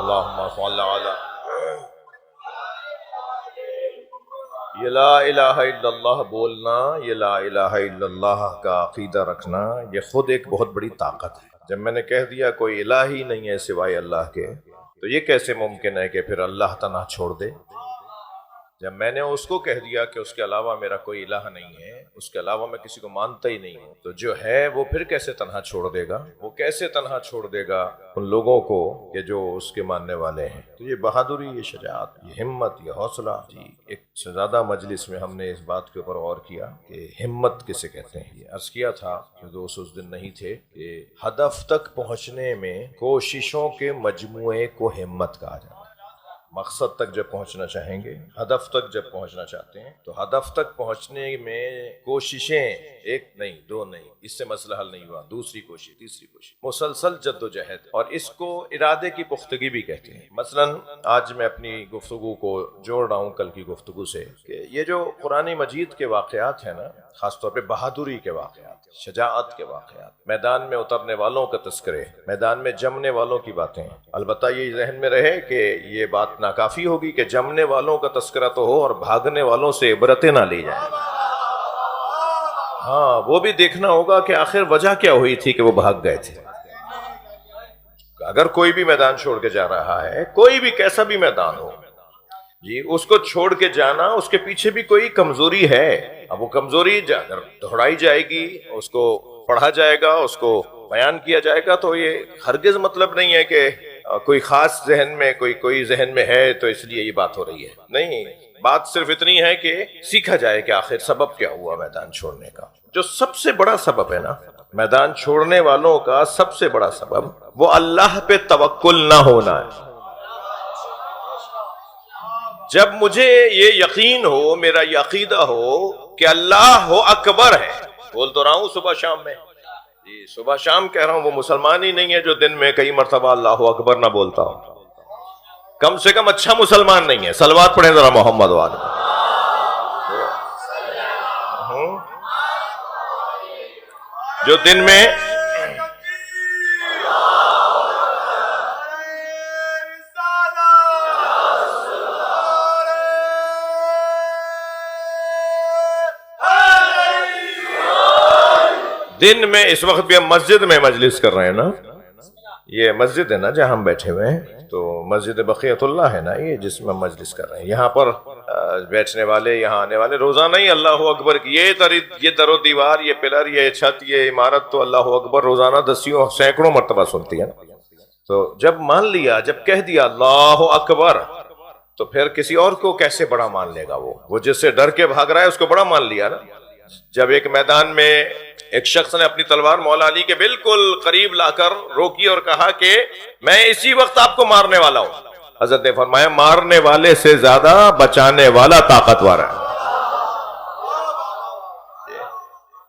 اللہم صل علی یہ لا الہ الا اللہ بولنا، یہ لا الہ الا اللہ کا عقیدہ رکھنا، یہ خود ایک بہت بڑی طاقت ہے۔ جب میں نے کہہ دیا کوئی الہ ہی نہیں ہے سوائے اللہ کے، تو یہ کیسے ممکن ہے کہ پھر اللہ تنہا چھوڑ دے؟ جب میں نے اس کو کہہ دیا کہ اس کے علاوہ میرا کوئی الہ نہیں ہے، اس کے علاوہ میں کسی کو مانتا ہی نہیں ہوں، تو جو ہے وہ پھر کیسے تنہا چھوڑ دے گا؟ وہ کیسے تنہا چھوڑ دے گا ان لوگوں کو کہ جو اس کے ماننے والے ہیں؟ تو یہ بہادری، یہ شجاعت، یہ ہمت، یہ حوصلہ، جی ایک سے زیادہ مجلس میں ہم نے اس بات کے اوپر غور کیا کہ ہمت کسے کہتے ہیں۔ یہ عرض کیا تھا کہ دوست اس دن نہیں تھے کہ ہدف تک پہنچنے میں کوششوں کے مجموعے کو ہمت کہا جاتا ہے۔ مقصد تک جب پہنچنا چاہیں گے، ہدف تک جب پہنچنا چاہتے ہیں، تو ہدف تک پہنچنے میں کوششیں ایک نہیں، دو نہیں، اس سے مسئلہ حل نہیں ہوا، دوسری کوشش، تیسری کوشش، مسلسل جد و جہد، اور اس کو ارادے کی پختگی بھی کہتے ہیں۔ مثلا آج میں اپنی گفتگو کو جوڑ رہا ہوں کل کی گفتگو سے کہ یہ جو قرآن مجید کے واقعات ہیں نا، خاص طور پہ بہادری کے واقعات، شجاعت کے واقعات، میدان میں اترنے والوں کا تذکرے، میدان میں جمنے والوں کی باتیں، البتہ یہ ذہن میں رہے کہ یہ بات ناکافی ہوگی کہ جمنے والوں کا تذکرہ تو ہو اور بھاگنے والوں سے عبرتیں نہ لی جائیں۔ ہاں، وہ بھی دیکھنا ہوگا کہ آخر وجہ کیا ہوئی تھی کہ وہ بھاگ گئے تھے۔ اگر کوئی بھی میدان چھوڑ کے جا رہا ہے، کوئی بھی کیسا بھی میدان ہو، جی اس کو چھوڑ کے جانا، اس کے پیچھے بھی کوئی کمزوری ہے۔ اب وہ کمزوری اگر دہرائی جائے گی، اس کو پڑھا جائے گا، اس کو بیان کیا جائے گا، تو یہ ہرگز مطلب نہیں ہے کہ کوئی خاص ذہن میں کوئی ذہن میں ہے تو اس لیے یہ بات ہو رہی ہے۔ نہیں، بات صرف اتنی ہے کہ سیکھا جائے کہ آخر سبب کیا ہوا میدان چھوڑنے کا۔ جو سب سے بڑا سبب ہے نا میدان چھوڑنے والوں کا، سب سے بڑا سبب وہ اللہ پہ توکل نہ ہونا ہے۔ جب مجھے یہ یقین ہو، میرا یہ عقیدہ ہو کہ اللہ اکبر ہے، بول تو رہا ہوں صبح شام میں، جی صبح شام کہہ رہا ہوں، وہ مسلمان ہی نہیں ہے جو دن میں کئی مرتبہ اللہ اکبر نہ بولتا ہو، کم سے کم اچھا مسلمان نہیں ہے۔ صلوات پڑھیں ذرا محمد والے۔ جو دن میں اس وقت بھی ہم مسجد میں مجلس کر رہے ہیں نا، یہ مسجد ہے نا جہاں ہم بیٹھے ہوئے ہیں، تو مسجد بقیت اللہ ہے نا یہ جس میں ہم مجلس کر رہے ہیں۔ یہاں پر بیٹھنے والے، یہاں آنے والے روزانہ ہی اللہ اکبر کی یہ در و دیوار، یہ پلر، یہ چھت، یہ عمارت تو اللہ اکبر روزانہ دسیوں سینکڑوں مرتبہ سنتی ہے نا۔ تو جب مان لیا، جب کہہ دیا اللہ اکبر، تو پھر کسی اور کو کیسے بڑا مان لے گا؟ وہ جس سے ڈر کے بھاگ رہا ہے اس کو بڑا مان لیا نا۔ جب ایک میدان میں ایک شخص نے اپنی تلوار مولا علی کے بالکل قریب لا کر روکی اور کہا کہ میں اسی وقت آپ کو مارنے والا ہوں، حضرت نے فرمایا مارنے والے سے زیادہ بچانے والا طاقتور ہے۔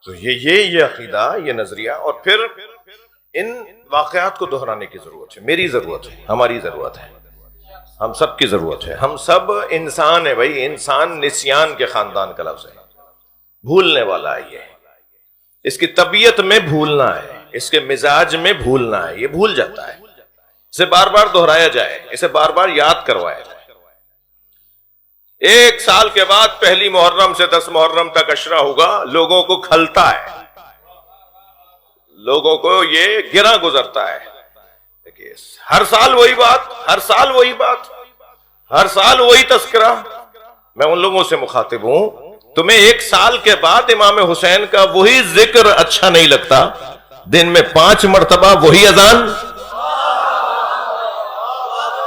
تو یہ عقیدہ، یہ نظریہ، اور پھر ان واقعات کو دہرانے کی ضرورت ہے، میری ضرورت ہے، ہماری ضرورت ہے، ہم سب کی ضرورت ہے۔ ہم سب انسان ہیں بھائی، انسان نسیان کے خاندان کا لفظ ہے، بھولنے والا ہے یہ، اس کی طبیعت میں بھولنا ہے، اس کے مزاج میں بھولنا ہے، یہ بھول جاتا ہے۔ اسے بار بار دہرایا جائے، اسے بار بار یاد کروایا جائے۔ ایک سال کے بعد پہلی محرم سے 10 محرم تک عشرہ ہوگا، لوگوں کو کھلتا ہے، لوگوں کو یہ گرا گزرتا ہے۔ دیکھیے ہر سال وہی بات، ہر سال وہی بات، ہر سال وہی تذکرہ۔ میں ان لوگوں سے مخاطب ہوں، تمہیں ایک سال کے بعد امام حسین کا وہی ذکر اچھا نہیں لگتا، دن میں 5 مرتبہ وہی اذان،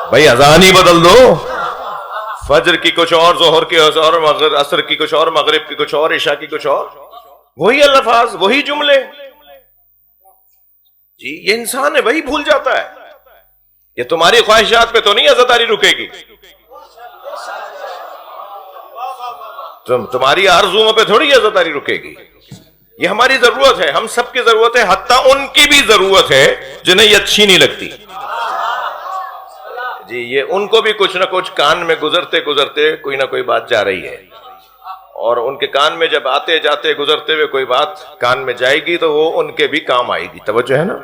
بھائی اذان ہی بدل دو، فجر کی کچھ اور، ظہر کی کچھ اور، عصر کی کچھ اور، مغرب کی کچھ اور، عشاء کی کچھ اور، وہی الفاظ، وہی جملے۔ جی یہ انسان ہے بھائی، بھول جاتا ہے۔ یہ تمہاری خواہشات پہ تو نہیں عزاداری رکے گی، تمہاری آرزوؤں پہ تھوڑی عزاداری رکے گی۔ یہ ہماری ضرورت ہے، ہم سب کی ضرورت ہے، حتیٰ ان کی بھی ضرورت ہے جنہیں یہ اچھی نہیں لگتی۔ جی یہ ان کو بھی کچھ نہ کچھ کان میں گزرتے گزرتے کوئی نہ کوئی بات جا رہی ہے، اور ان کے کان میں جب آتے جاتے گزرتے ہوئے کوئی بات کان میں جائے گی تو وہ ان کے بھی کام آئے گی۔ توجہ ہے نا؟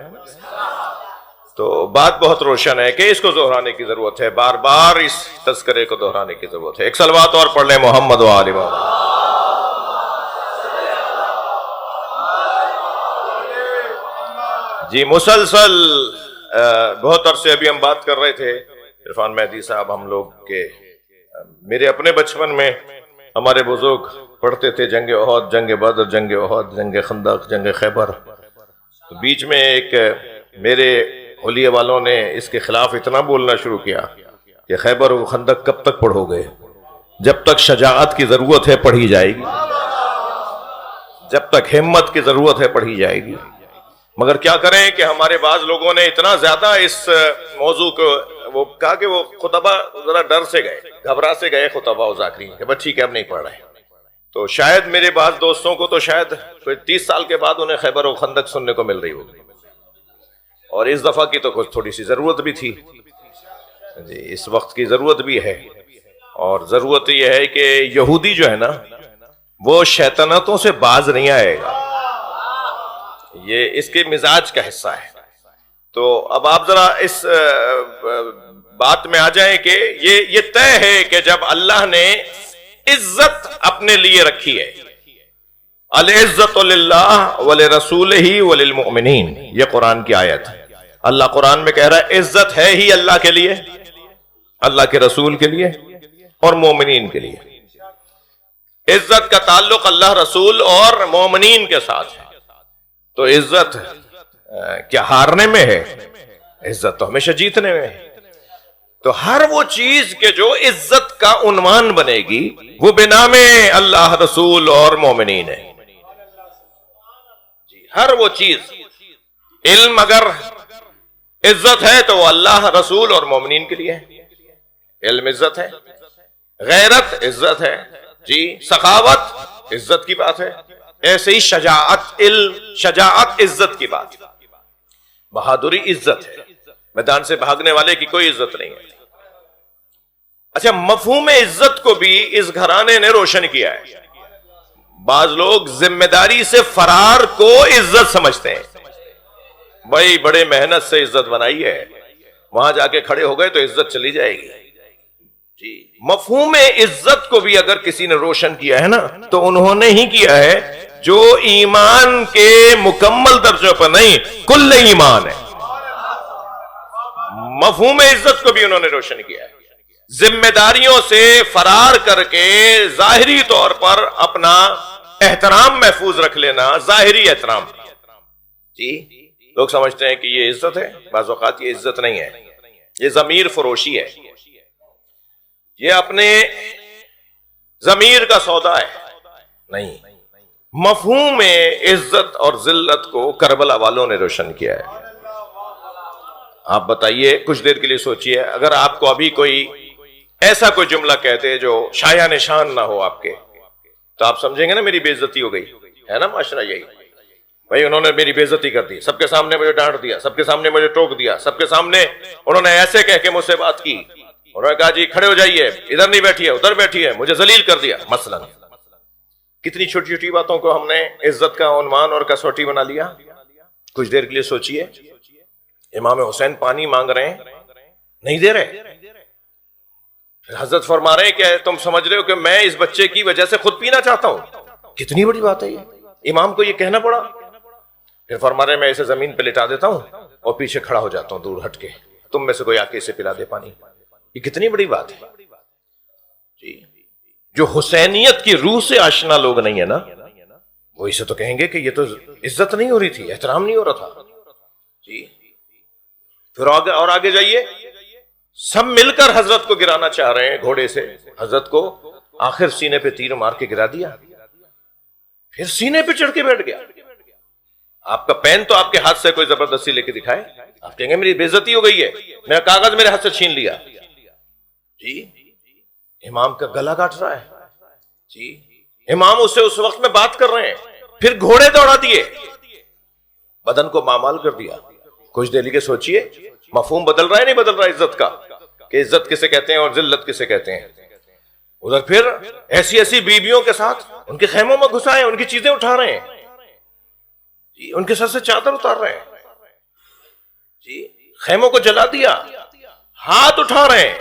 تو بات بہت روشن ہے کہ اس کو دہرانے کی ضرورت ہے، بار بار اس تذکرے کو دہرانے کی ضرورت ہے۔ ایک صلوات اور پڑھ لیں محمد و آل محمد۔ جی مسلسل بہت عرصے ابھی ہم بات کر رہے تھے عرفان مہدی صاحب، ہم لوگ کے میرے اپنے بچپن میں ہمارے بزرگ پڑھتے تھے جنگ احد، جنگ بدر، جنگ احد، جنگ خندق، جنگ خیبر۔ تو بیچ میں ایک میرے حلیے والوں نے اس کے خلاف اتنا بولنا شروع کیا کہ خیبر و خندق کب تک پڑھو گے؟ جب تک شجاعت کی ضرورت ہے پڑھی جائے گی، جب تک ہمت کی ضرورت ہے پڑھی جائے گی۔ مگر کیا کریں کہ ہمارے بعض لوگوں نے اتنا زیادہ اس موضوع کو وہ کہا کہ وہ خطبہ ذرا ڈر سے گئے، گھبرا سے گئے خطبہ و ذاکرین کہ بس ٹھیک ہے اب نہیں پڑھ رہے۔ تو شاید میرے بعض دوستوں کو تو شاید کوئی 30 سال کے بعد انہیں خیبر و خندق سننے کو مل رہی ہوگی، اور اس دفعہ کی تو کچھ تھوڑی سی ضرورت بھی تھی جی، اس وقت کی ضرورت بھی ہے۔ اور ضرورت یہ ہے کہ یہودی جو ہے نا وہ شیطنتوں سے باز نہیں آئے گا، یہ اس کے مزاج کا حصہ ہے۔ تو اب آپ ذرا اس بات میں آ جائیں کہ یہ طے ہے کہ جب اللہ نے عزت اپنے لیے رکھی ہے، العزت للہ ولرسولہ وللمؤمنین، یہ قرآن کی آیت ہے۔ اللہ قرآن میں کہہ رہا ہے عزت ہے ہی اللہ کے لیے، اللہ کے رسول کے لیے اور مومنین کے لیے۔ عزت کا تعلق اللہ رسول اور مومنین کے ساتھ ہے۔ تو عزت کیا ہارنے میں ہے؟ عزت تو ہمیشہ جیتنے میں ہے۔ تو ہر وہ چیز کے جو عزت کا عنوان بنے گی وہ بنام اللہ رسول اور مومنین ہے۔ ہر وہ چیز، علم اگر عزت ہے تو وہ اللہ رسول اور مومنین کے لیے ہے، علم عزت ہے، غیرت عزت ہے جی، سخاوت عزت کی بات ہے، ایسے ہی شجاعت، علم شجاعت عزت کی بات ہے، بہادری عزت ہے، میدان سے بھاگنے والے کی کوئی عزت نہیں ہے۔ اچھا، مفہوم عزت کو بھی اس گھرانے نے روشن کیا ہے۔ بعض لوگ ذمہ داری سے فرار کو عزت سمجھتے ہیں، بھائی بڑے محنت سے عزت بنائی ہے، وہاں جا کے کھڑے ہو گئے تو عزت چلی جائے گی جی۔ مفہوم عزت کو بھی اگر کسی نے روشن کیا ہے نا تو انہوں نے ہی کیا ہے جو ایمان کے مکمل درجوں پر نہیں، کل ایمان ہے۔ مفہوم عزت کو بھی انہوں نے روشن کیا ہے، ذمہ داریوں سے فرار کر کے ظاہری طور پر اپنا احترام محفوظ رکھ لینا، ظاہری احترام جی۔ لوگ سمجھتے ہیں کہ یہ عزت ہے، بعض اوقات یہ عزت نہیں ہے، یہ ضمیر فروشی ہے، یہ اپنے ضمیر کا سودا ہے۔ نہیں، مفہوم عزت اور ذلت کو کربلا والوں نے روشن کیا ہے۔ آپ بتائیے، کچھ دیر کے لیے سوچئے، اگر آپ کو ابھی کوئی ایسا کوئی جملہ کہتے جو شایع نشان نہ ہو آپ کے، تو آپ سمجھیں گے نا میری بے عزتی ہو گئی ہے نا؟ معاشرہ یہی بھائی، انہوں نے میری بے عزتی کر دی، سب کے سامنے مجھے ڈانٹ دیا، سب کے سامنے مجھے ٹوک دیا، سب کے سامنے انہوں نے ایسے کہہ کے مجھ سے بات کی، انہوں نے کہا جی کھڑے ہو جائیے، ادھر نہیں بیٹھی ہے ادھر بیٹھی ہے، مجھے ذلیل کر دیا مثلا۔ کتنی چھوٹی چھوٹی باتوں کو ہم نے عزت کا عنوان اور کسوٹی بنا لیا۔ کچھ دیر کے لیے سوچئے، امام حسین پانی مانگ رہے ہیں، نہیں دے رہے، پھر حضرت فرما رہے ہیں کہ تم سمجھ رہے ہو کہ میں اس بچے کی وجہ سے خود پینا چاہتا ہوں؟ کتنی بڑی بات ہے یہ، امام کو یہ کہنا پڑا۔ پھر فرما رہے ہیں میں اسے زمین پہ لٹا دیتا ہوں اور پیچھے کھڑا ہو جاتا ہوں دور ہٹ کے، تم میں سے کوئی آ کے اسے پلا دے پانی۔ یہ کتنی بڑی بات ہے جی۔ جو حسینیت کی روح سے آشنا لوگ نہیں ہے نا، وہ اسے تو کہیں گے کہ یہ تو عزت نہیں ہو رہی تھی، احترام نہیں ہو رہا تھا جی۔ پھر آگے جائیے، سب مل کر حضرت کو گرانا چاہ رہے ہیں گھوڑے سے، حضرت کو آخر سینے پہ تیر مار کے گرا دیا، پھر سینے پہ چڑھ کے بیٹھ گیا۔ آپ کا پین تو آپ کے ہاتھ سے کوئی زبردستی لے کے دکھائے، آپ کہیں گے میری بے عزتی ہو گئی ہے، میرا کاغذ میرے ہاتھ سے چھین لیا جی۔ امام کا گلا کاٹ رہا ہے جی، امام اسے اس وقت میں بات کر رہے ہیں، پھر گھوڑے دوڑا دیے، بدن کو مامال کر دیا۔ کچھ دیر کے سوچئے، مفہوم بدل رہا ہے نہیں بدل رہا عزت کا، کہ عزت کسے کہتے ہیں اور ذلت کسے کہتے ہیں۔ ادھر پھر ایسی ایسی بیویوں کے ساتھ ان کے خیموں میں گھسائے، ان کی چیزیں اٹھا رہے ہیں جی، ان کے سر سے چادر اتار رہے ہیں جی، خیموں کو جلا دیا، ہاتھ اٹھا رہے ہیں.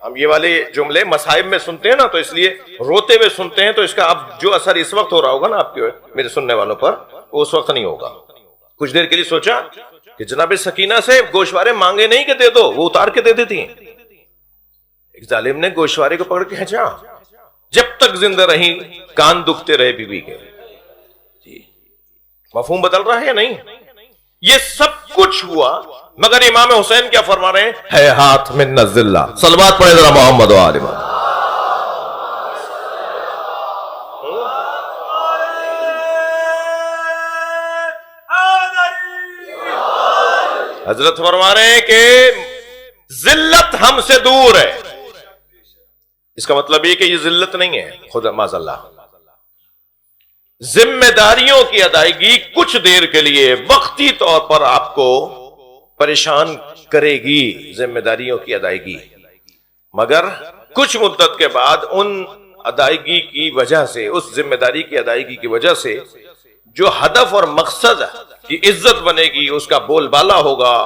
ہم یہ والے جملے مصائب میں سنتے ہیں نا، تو اس لیے روتے ہوئے سنتے ہیں، تو اس کا اب جو اثر اس وقت ہو رہا ہوگا نا آپ کے میرے سننے والوں پر، وہ اس وقت نہیں ہوگا. کچھ دیر کے لیے سوچا کہ جناب سکینہ سے گوشوارے مانگے نہیں کہ دے دو، وہ اتار کے دے دیتی ہیں. ایک ظالم نے گوشوارے کو پکڑ کے کھینچا، جب تک زندہ رہی کان دکھتے رہے بیوی کے. مفہوم بدل رہا ہے یا نہیں؟ یہ سب کچھ ہوا، مگر امام حسین کیا فرما رہے ہیں؟ ہے ہاتھ من الذلہ. صلوات پڑھے ذرا محمد و آل محمد. حضرت فرما رہے ہیں کہ ذلت ہم سے دور ہے. اس کا مطلب یہ کہ یہ ذلت نہیں ہے، خدا معاذ اللہ. ذمہ داریوں کی ادائیگی کچھ دیر کے لیے وقتی طور پر آپ کو پریشان کرے گی، ذمہ داریوں کی ادائیگی، مگر کچھ مدت کے بعد ان ادائیگی کی وجہ سے، اس ذمہ داری کی ادائیگی کی وجہ سے جو ہدف اور مقصد کی عزت بنے گی، اس کا بول بالا ہوگا،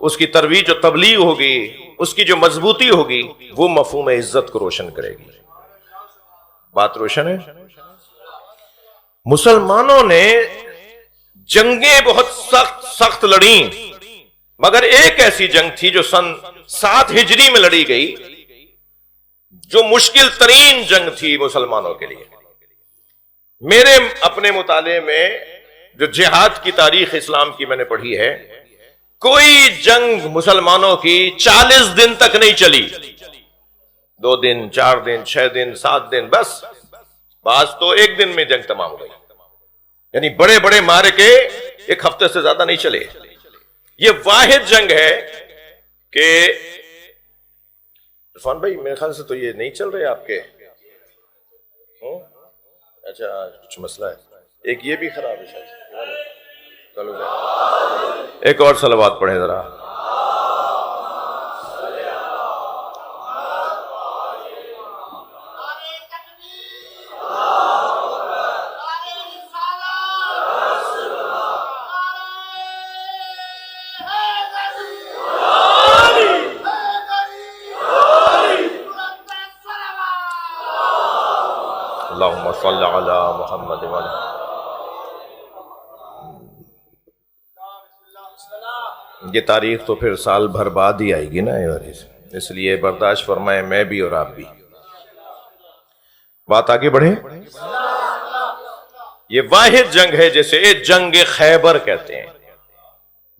اس کی ترویج و تبلیغ ہوگی، اس کی جو مضبوطی ہوگی، وہ مفہوم عزت کو روشن کرے گی. بات روشن ہے؟ مسلمانوں نے جنگیں بہت سخت لڑیں، مگر ایک ایسی جنگ تھی جو سن 7 ہجری میں لڑی گئی، جو مشکل ترین جنگ تھی مسلمانوں کے لیے. میرے اپنے مطالعے میں جو جہاد کی تاریخ اسلام کی میں نے پڑھی ہے، کوئی جنگ مسلمانوں کی 40 دن تک نہیں چلی. 2 دن، 4 دن، 6 دن، 7 دن، بس. بعض تو 1 دن میں جنگ تمام ہو گئی. یعنی بڑے بڑے معرکے 1 ہفتے سے زیادہ نہیں چلے. یہ واحد جنگ ہے کہ عرفان بھائی میرے خیال سے تو یہ نہیں چل رہے آپ کے. اچھا کچھ مسئلہ ہے. ایک یہ بھی خراب ہے شاید. چلو ایک اور صلوات پڑھیں ذرا. اللہم صلی علی محمد و یہ تاریخ تو پھر سال بھر بعد ہی آئے گی نا، اس لیے برداشت فرمائے میں بھی اور آپ بھی. بات آگے بڑھے. یہ واحد جنگ ہے جیسے جنگ خیبر کہتے ہیں،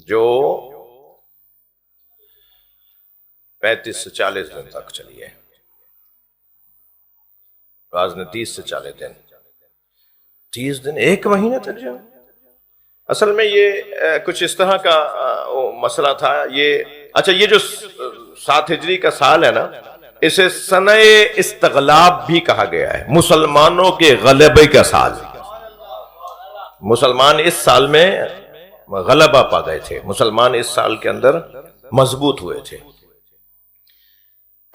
جو 35 سے 40 دن تک چلی ہے. بعض نے 30 سے 40 دن، 30 دن، 1 مہینہ تک جنگ. اصل میں یہ کچھ اس طرح کا مسئلہ تھا. یہ اچھا، یہ جو 7 ہجری کا سال ہے نا، اسے سنہ استغلاب بھی کہا گیا ہے، مسلمانوں کے غلبے کا سال. مسلمان اس سال میں غلبہ پا گئے تھے، مسلمان اس سال کے اندر مضبوط ہوئے تھے.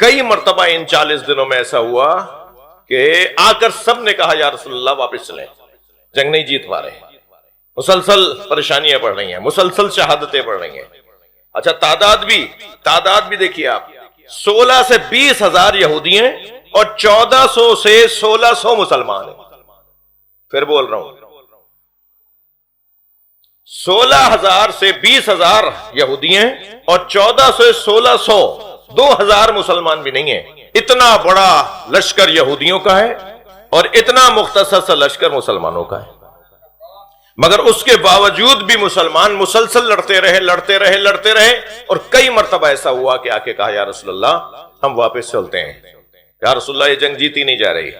کئی مرتبہ ان 40 دنوں میں ایسا ہوا کہ آ کر سب نے کہا یا رسول اللہ واپس چلیں، جنگ نہیں جیت پا رہے، مسلسل پریشانیاں بڑھ رہی ہیں، مسلسل شہادتیں بڑھ رہی ہیں. اچھا تعداد بھی دیکھیے آپ، 16 سے 20 ہزار یہودی ہیں اور 1400 سے 1600 مسلمان ہیں. پھر بول رہا ہوں، 16,000 سے 20,000 یہودی ہیں اور 1400 سے 1600، 2000 مسلمان بھی نہیں ہیں. اتنا بڑا لشکر یہودیوں کا ہے اور اتنا مختصر سا لشکر مسلمانوں کا ہے، مگر اس کے باوجود بھی مسلمان مسلسل لڑتے رہے اور کئی مرتبہ ایسا ہوا کہ آ کے کہا یا رسول اللہ ہم واپس چلتے ہیں، یا رسول اللہ یہ جنگ جیتی نہیں جا رہی.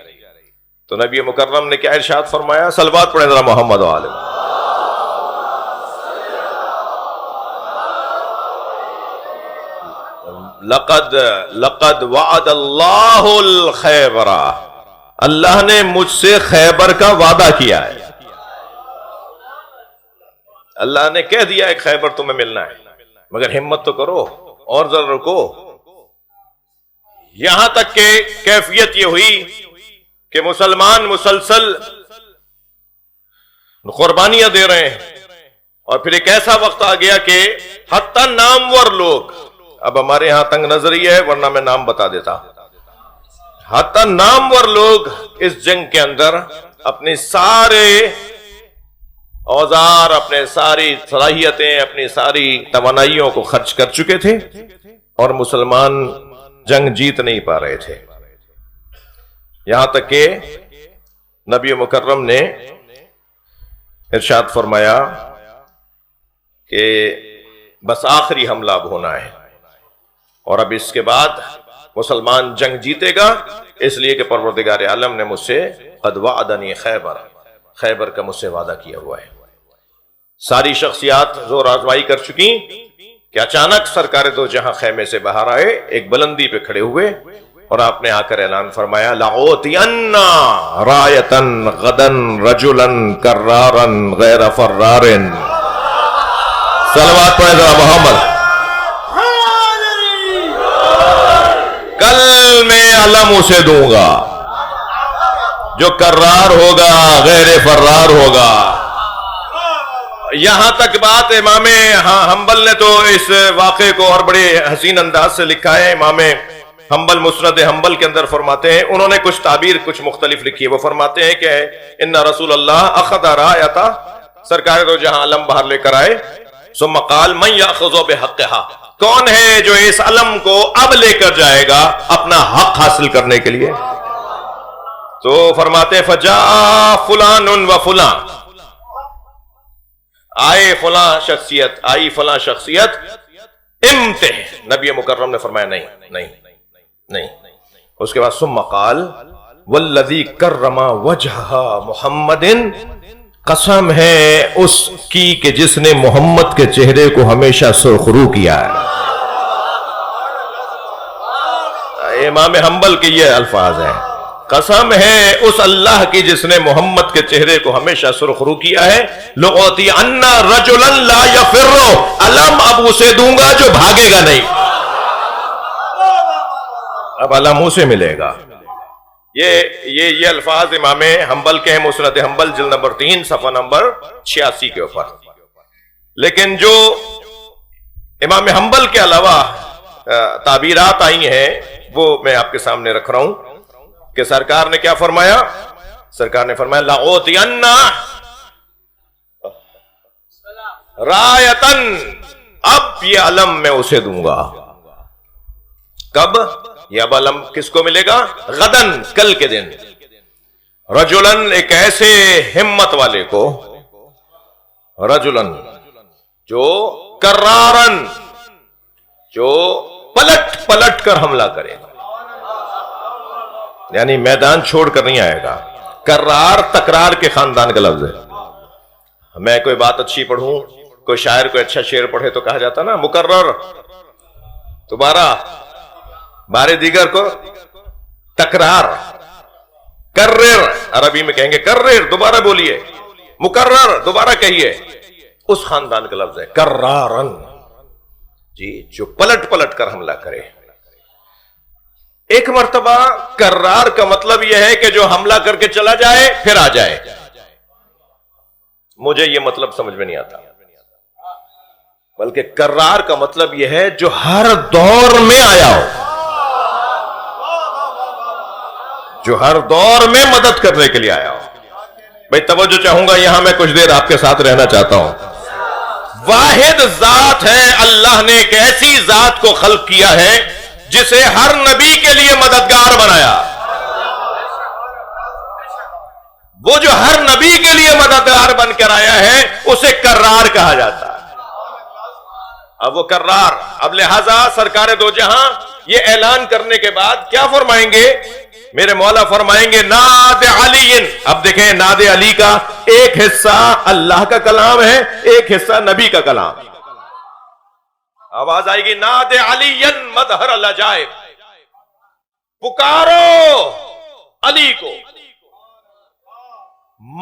تو نبی مکرم نے کیا ارشاد فرمایا؟ صلوات پڑھیں ذرا محمد و آل. لقد وعد اللہ الخیبر، اللہ نے مجھ سے خیبر کا وعدہ کیا ہے. اللہ نے کہہ دیا ہے خیبر تمہیں ملنا ہے، مگر ہمت تو کرو اور ذرا رکو. یہاں تک کہ کیفیت یہ ہوئی کہ مسلمان مسلسل قربانیاں دے رہے ہیں، اور پھر ایک ایسا وقت آ گیا کہ حتی نامور لوگ، اب ہمارے ہاں تنگ نظری ہے ورنہ میں نام بتا دیتا، حتی نامور لوگ اس جنگ کے اندر اپنے سارے اوزار، اپنے ساری صلاحیتیں، اپنی ساری توانائیوں کو خرچ کر چکے تھے اور مسلمان جنگ جیت نہیں پا رہے تھے، یہاں تک کہ نبی مکرم نے ارشاد فرمایا کہ بس آخری حملہ اب ہونا ہے اور اب اس کے بعد مسلمان جنگ جیتے گا، اس لیے کہ پروردگار عالم نے مجھ سے قد وعدنی خیبر کا مجھ سے وعدہ کیا ہوا ہے۔ ساری شخصیات زور آزمائی کر چکی کہ اچانک سرکار دو جہاں خیمے سے باہر آئے، ایک بلندی پہ کھڑے ہوئے اور آپ نے آ کر اعلان فرمایا لَأُوتِيَنَّ رَایَةً غَدًا رَجُلًا كَرَّارًا غَيْرَ فَرَّارٍ۔ صلوات پڑھیں ذرا محمد۔ کل میں علم اسے دوں گا جو کرار ہوگا، غیر فرار ہوگا۔ یہاں تک بات امام حنبل نے تو اس واقعے کو اور بڑے حسین انداز سے لکھا ہے۔ امام حنبل مسند حنبل کے اندر فرماتے ہیں، انہوں نے کچھ تعبیر کچھ مختلف لکھی ہے، وہ فرماتے ہیں کہ ان رسول اللہ اخذ رایۃ، سرکار دو جہاں علم باہر لے کر آئے، ثم قال من یاخذ بحقها، کون ہے جو اس علم کو اب لے کر جائے گا اپنا حق حاصل کرنے کے لیے؟ تو فرماتے ہیں فجاء فلان و فلان، آئے فلاں شخصیت، آئی فلاں شخصیت، امتح، نبی مکرم نے فرمایا نہیں نہیں نہیں۔ اس کے بعد ثم قال والذی کرم وجہ محمد، قسم ہے اس کی کہ جس نے محمد کے چہرے کو ہمیشہ سرخرو کیا ہے۔ امام حنبل کے یہ الفاظ ہیں، قسم ہے اس اللہ کی جس نے محمد کے چہرے کو ہمیشہ سرخرو کیا ہے، لَأُوتِيَنَّ رَجُلًا لَا يَفِرُّ، علم اب اسے دوں گا جو بھاگے گا نہیں، اب علم اسے ملے گا۔ یہ الفاظ امام حنبل کے ہیں، مسند حنبل جلد نمبر 3 صفحہ نمبر 86 کے اوپر۔ لیکن جو امام حنبل کے علاوہ تعبیرات آئی ہیں وہ میں آپ کے سامنے رکھ رہا ہوں کہ سرکار نے کیا فرمایا؟ سرکار نے فرمایا لَأُوتِيَنَّ رَایَةً، اب یہ علم میں اسے دوں گا۔ کب؟ یہ اب علم کس کو ملے گا؟ غدن، کل کے دن، رجلن، ایک ایسے ہمت والے کو، رجلن جو کرارن، جو پلٹ پلٹ کر حملہ کرے گا، یعنی میدان چھوڑ کر نہیں آئے گا۔ کرار تکرار کے خاندان کا لفظ ہے۔ میں کوئی بات اچھی پڑھوں، کوئی شاعر کوئی اچھا شعر پڑھے تو کہا جاتا نا مکرر، دوبارہ، بارے دیگر کو تکرار، کرر، عربی میں کہیں گے کرر، دوبارہ بولیے، مکرر، دوبارہ کہیے، اس خاندان کا لفظ ہے کرارن، جی، جو پلٹ پلٹ کر حملہ کرے۔ ایک مرتبہ کرار کا مطلب یہ ہے کہ جو حملہ کر کے چلا جائے پھر آ جائے، مجھے یہ مطلب سمجھ میں نہیں آتا، بلکہ کرار کا مطلب یہ ہے جو ہر دور میں آیا ہو، جو ہر دور میں مدد کرنے کے لیے آیا ہو۔ بھئی توجہ چاہوں گا، یہاں میں کچھ دیر آپ کے ساتھ رہنا چاہتا ہوں۔ واحد ذات ہے، اللہ نے ایک ایسی ذات کو خلق کیا ہے جسے ہر نبی کے لیے مددگار بنایا، وہ جو ہر نبی کے لیے مددگار بن کر آیا ہے اسے کرار کہا جاتا ہے۔ اب وہ کرار، اب لہذا سرکار دو جہاں یہ اعلان کرنے کے بعد کیا فرمائیں گے؟ میرے مولا فرمائیں گے ناد علی، اب دیکھیں ناد علی کا ایک حصہ اللہ کا کلام ہے، ایک حصہ نبی کا کلام۔ آواز آئے گی ناد علی مظہر العجائب، پکارو علی کو،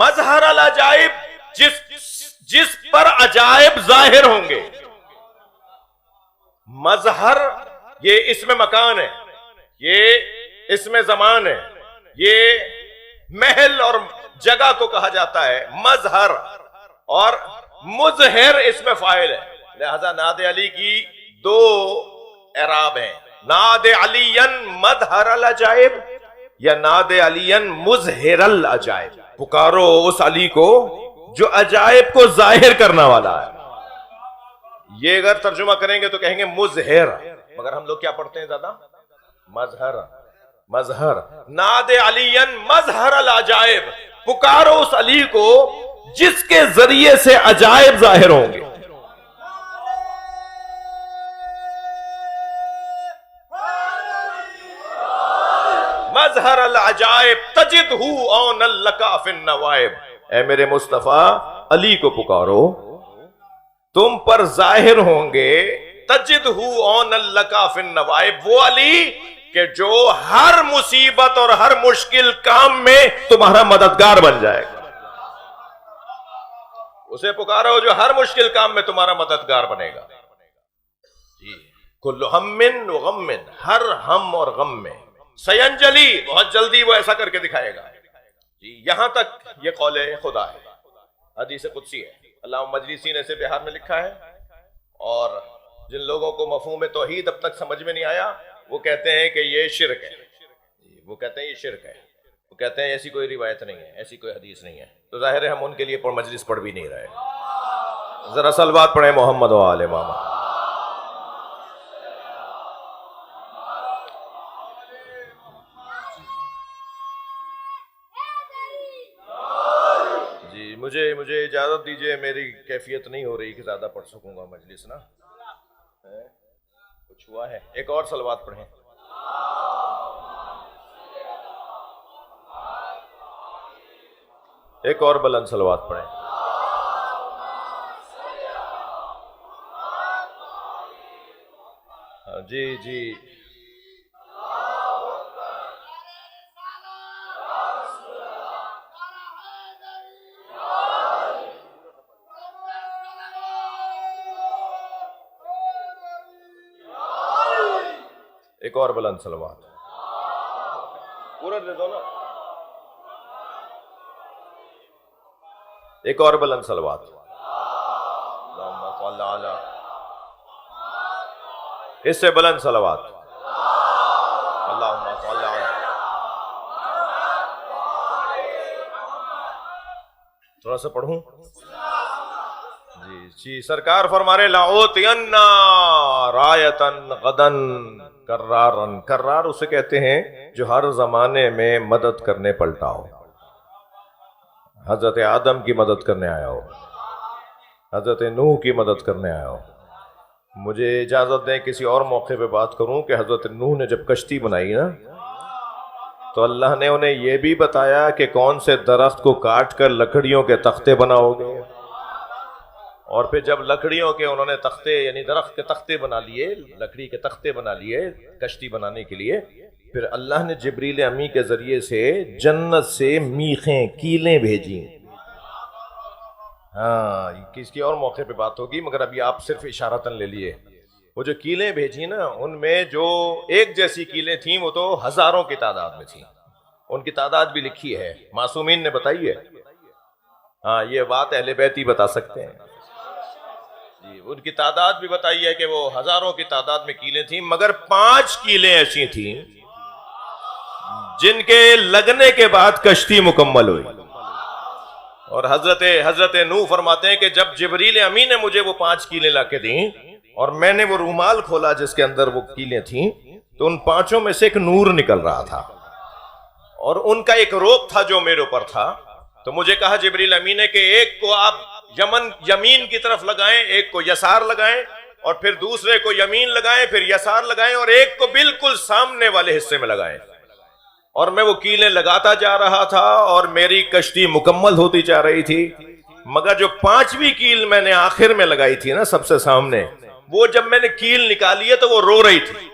مظہر العجائب، جس پر عجائب ظاہر ہوں گے۔ مظہر یہ اسم مکان ہے، یہ اسم زمان ہے، یہ محل اور جگہ کو کہا جاتا ہے مظہر، اور مظہر اسم فاعل ہے، لہذا نعت علی کی دو اعراب ہیں، نعت علی مظہر العجائب یا نعت علی مظہر العجائب، پکارو اس علی کو جو عجائب کو ظاہر کرنا والا ہے۔ یہ اگر ترجمہ کریں گے تو کہیں گے مظہر، مگر ہم لوگ کیا پڑھتے ہیں زیادہ؟ مظہر۔ مظہر، نعت علی مظہر العجائب، پکارو اس علی کو جس کے ذریعے سے عجائب ظاہر ہوں گے۔ مظہر العجائب تجدہ اونا لکا فی النوائب، اے میرے مصطفیٰ علی کو پکارو، تم پر ظاہر ہوں گے تجدہ اونا لکا فی النوائب، وہ علی کہ جو ہر مصیبت اور ہر مشکل کام میں تمہارا مددگار بن جائے گا۔ اسے پکارو جو ہر مشکل کام میں تمہارا مددگار بنے گا۔ جی، کل ہم و غم، ہر ہم اور غم میں، سینجلی، بہت جلدی وہ ایسا کر کے دکھائے گا۔ جی، یہاں تک یہ قول خدا ہے، حدیث قدسی ہے۔ علامہ مجلسی نے اسے بہار میں لکھا ہے، اور جن لوگوں کو مفہوم توحید اب تک سمجھ میں نہیں آیا وہ کہتے ہیں کہ یہ شرک ہے، وہ کہتے ہیں یہ شرک ہے، وہ کہتے ہیں ایسی کوئی روایت نہیں ہے، ایسی کوئی حدیث نہیں ہے۔ تو ظاہر ہے ہم ان کے لیے مجلس پڑھ بھی نہیں رہے۔ ذرا صلوات پڑھیں محمد و آل محمد۔ جی، مجھے اجازت دیجئے، میری کیفیت نہیں ہو رہی کہ زیادہ پڑھ سکوں گا مجلس نا، کچھ ہوا ہے۔ ایک اور صلوات پڑھیں۔ ایک اور بلند صلوات پڑھیں۔ جی جی، ایک اور بلند صلوات، پورا دے دو نا، ایک اور بلند صلوات۔ اللہم صل علی، اس سے بلند صلوات، اللہم صل علی۔ تھوڑا سا پڑھوں؟ جی جی، سرکار فرما رہے لَأُوتِيَنَّ رَایَةً غَدًا کرارن، کرار اسے کہتے ہیں جو ہر زمانے میں مدد کرنے پلٹا ہو۔ حضرت آدم کی مدد کرنے آیا ہو، حضرت نوح کی مدد کرنے آیا ہو۔ مجھے اجازت دیں کسی اور موقع پہ بات کروں کہ حضرت نوح نے جب کشتی بنائی نا، تو اللہ نے انہیں یہ بھی بتایا کہ کون سے درخت کو کاٹ کر لکڑیوں کے تختے بناؤ گے، اور پھر جب لکڑیوں کے انہوں نے تختے یعنی درخت کے تختے بنا لیے، لکڑی کے تختے بنا لیے کشتی بنانے کے لیے، پھر اللہ نے جبریل امی کے ذریعے سے جنت سے میخیں، کیلیں بھیجی۔ ہاں، کسی اور موقع پہ بات ہوگی، مگر ابھی آپ صرف اشارتاً لے لیے۔ وہ جو کیلیں بھیجی نا، ان میں جو ایک جیسی کیلیں تھیں وہ تو ہزاروں کی تعداد میں تھیں، ان کی تعداد بھی لکھی ہے، معصومین نے بتائی ہے۔ ہاں، یہ بات اہل بیت ہی بتا سکتے ہیں۔ جی، ان کی تعداد بھی بتائی ہے کہ وہ ہزاروں کی تعداد میں کیلیں تھیں، مگر 5 کیلیں ایسی تھیں جن کے لگنے کے بعد کشتی مکمل ہوئی۔ اور حضرت نوح فرماتے ہیں کہ جب جبریل امی نے مجھے وہ 5 کیلیں لا کے دیں اور میں نے وہ رومال کھولا جس کے اندر وہ کیلیں تھیں، تو ان 5 میں سے ایک نور نکل رہا تھا، اور ان کا ایک روپ تھا جو میرے اوپر تھا۔ تو مجھے کہا جبریل امی نے کہ ایک کو آپ یمین کی طرف لگائیں، ایک کو یسار لگائیں، اور پھر دوسرے کو یمین لگائیں، پھر یسار لگائیں، اور ایک کو بالکل سامنے والے حصے میں لگائیں۔ اور میں وہ کیلیں لگاتا جا رہا تھا اور میری کشتی مکمل ہوتی جا رہی تھی، مگر جو 5ویں کیل میں نے آخر میں لگائی تھی نا سب سے سامنے، وہ جب میں نے کیل نکالی ہے تو وہ رو رہی تھی۔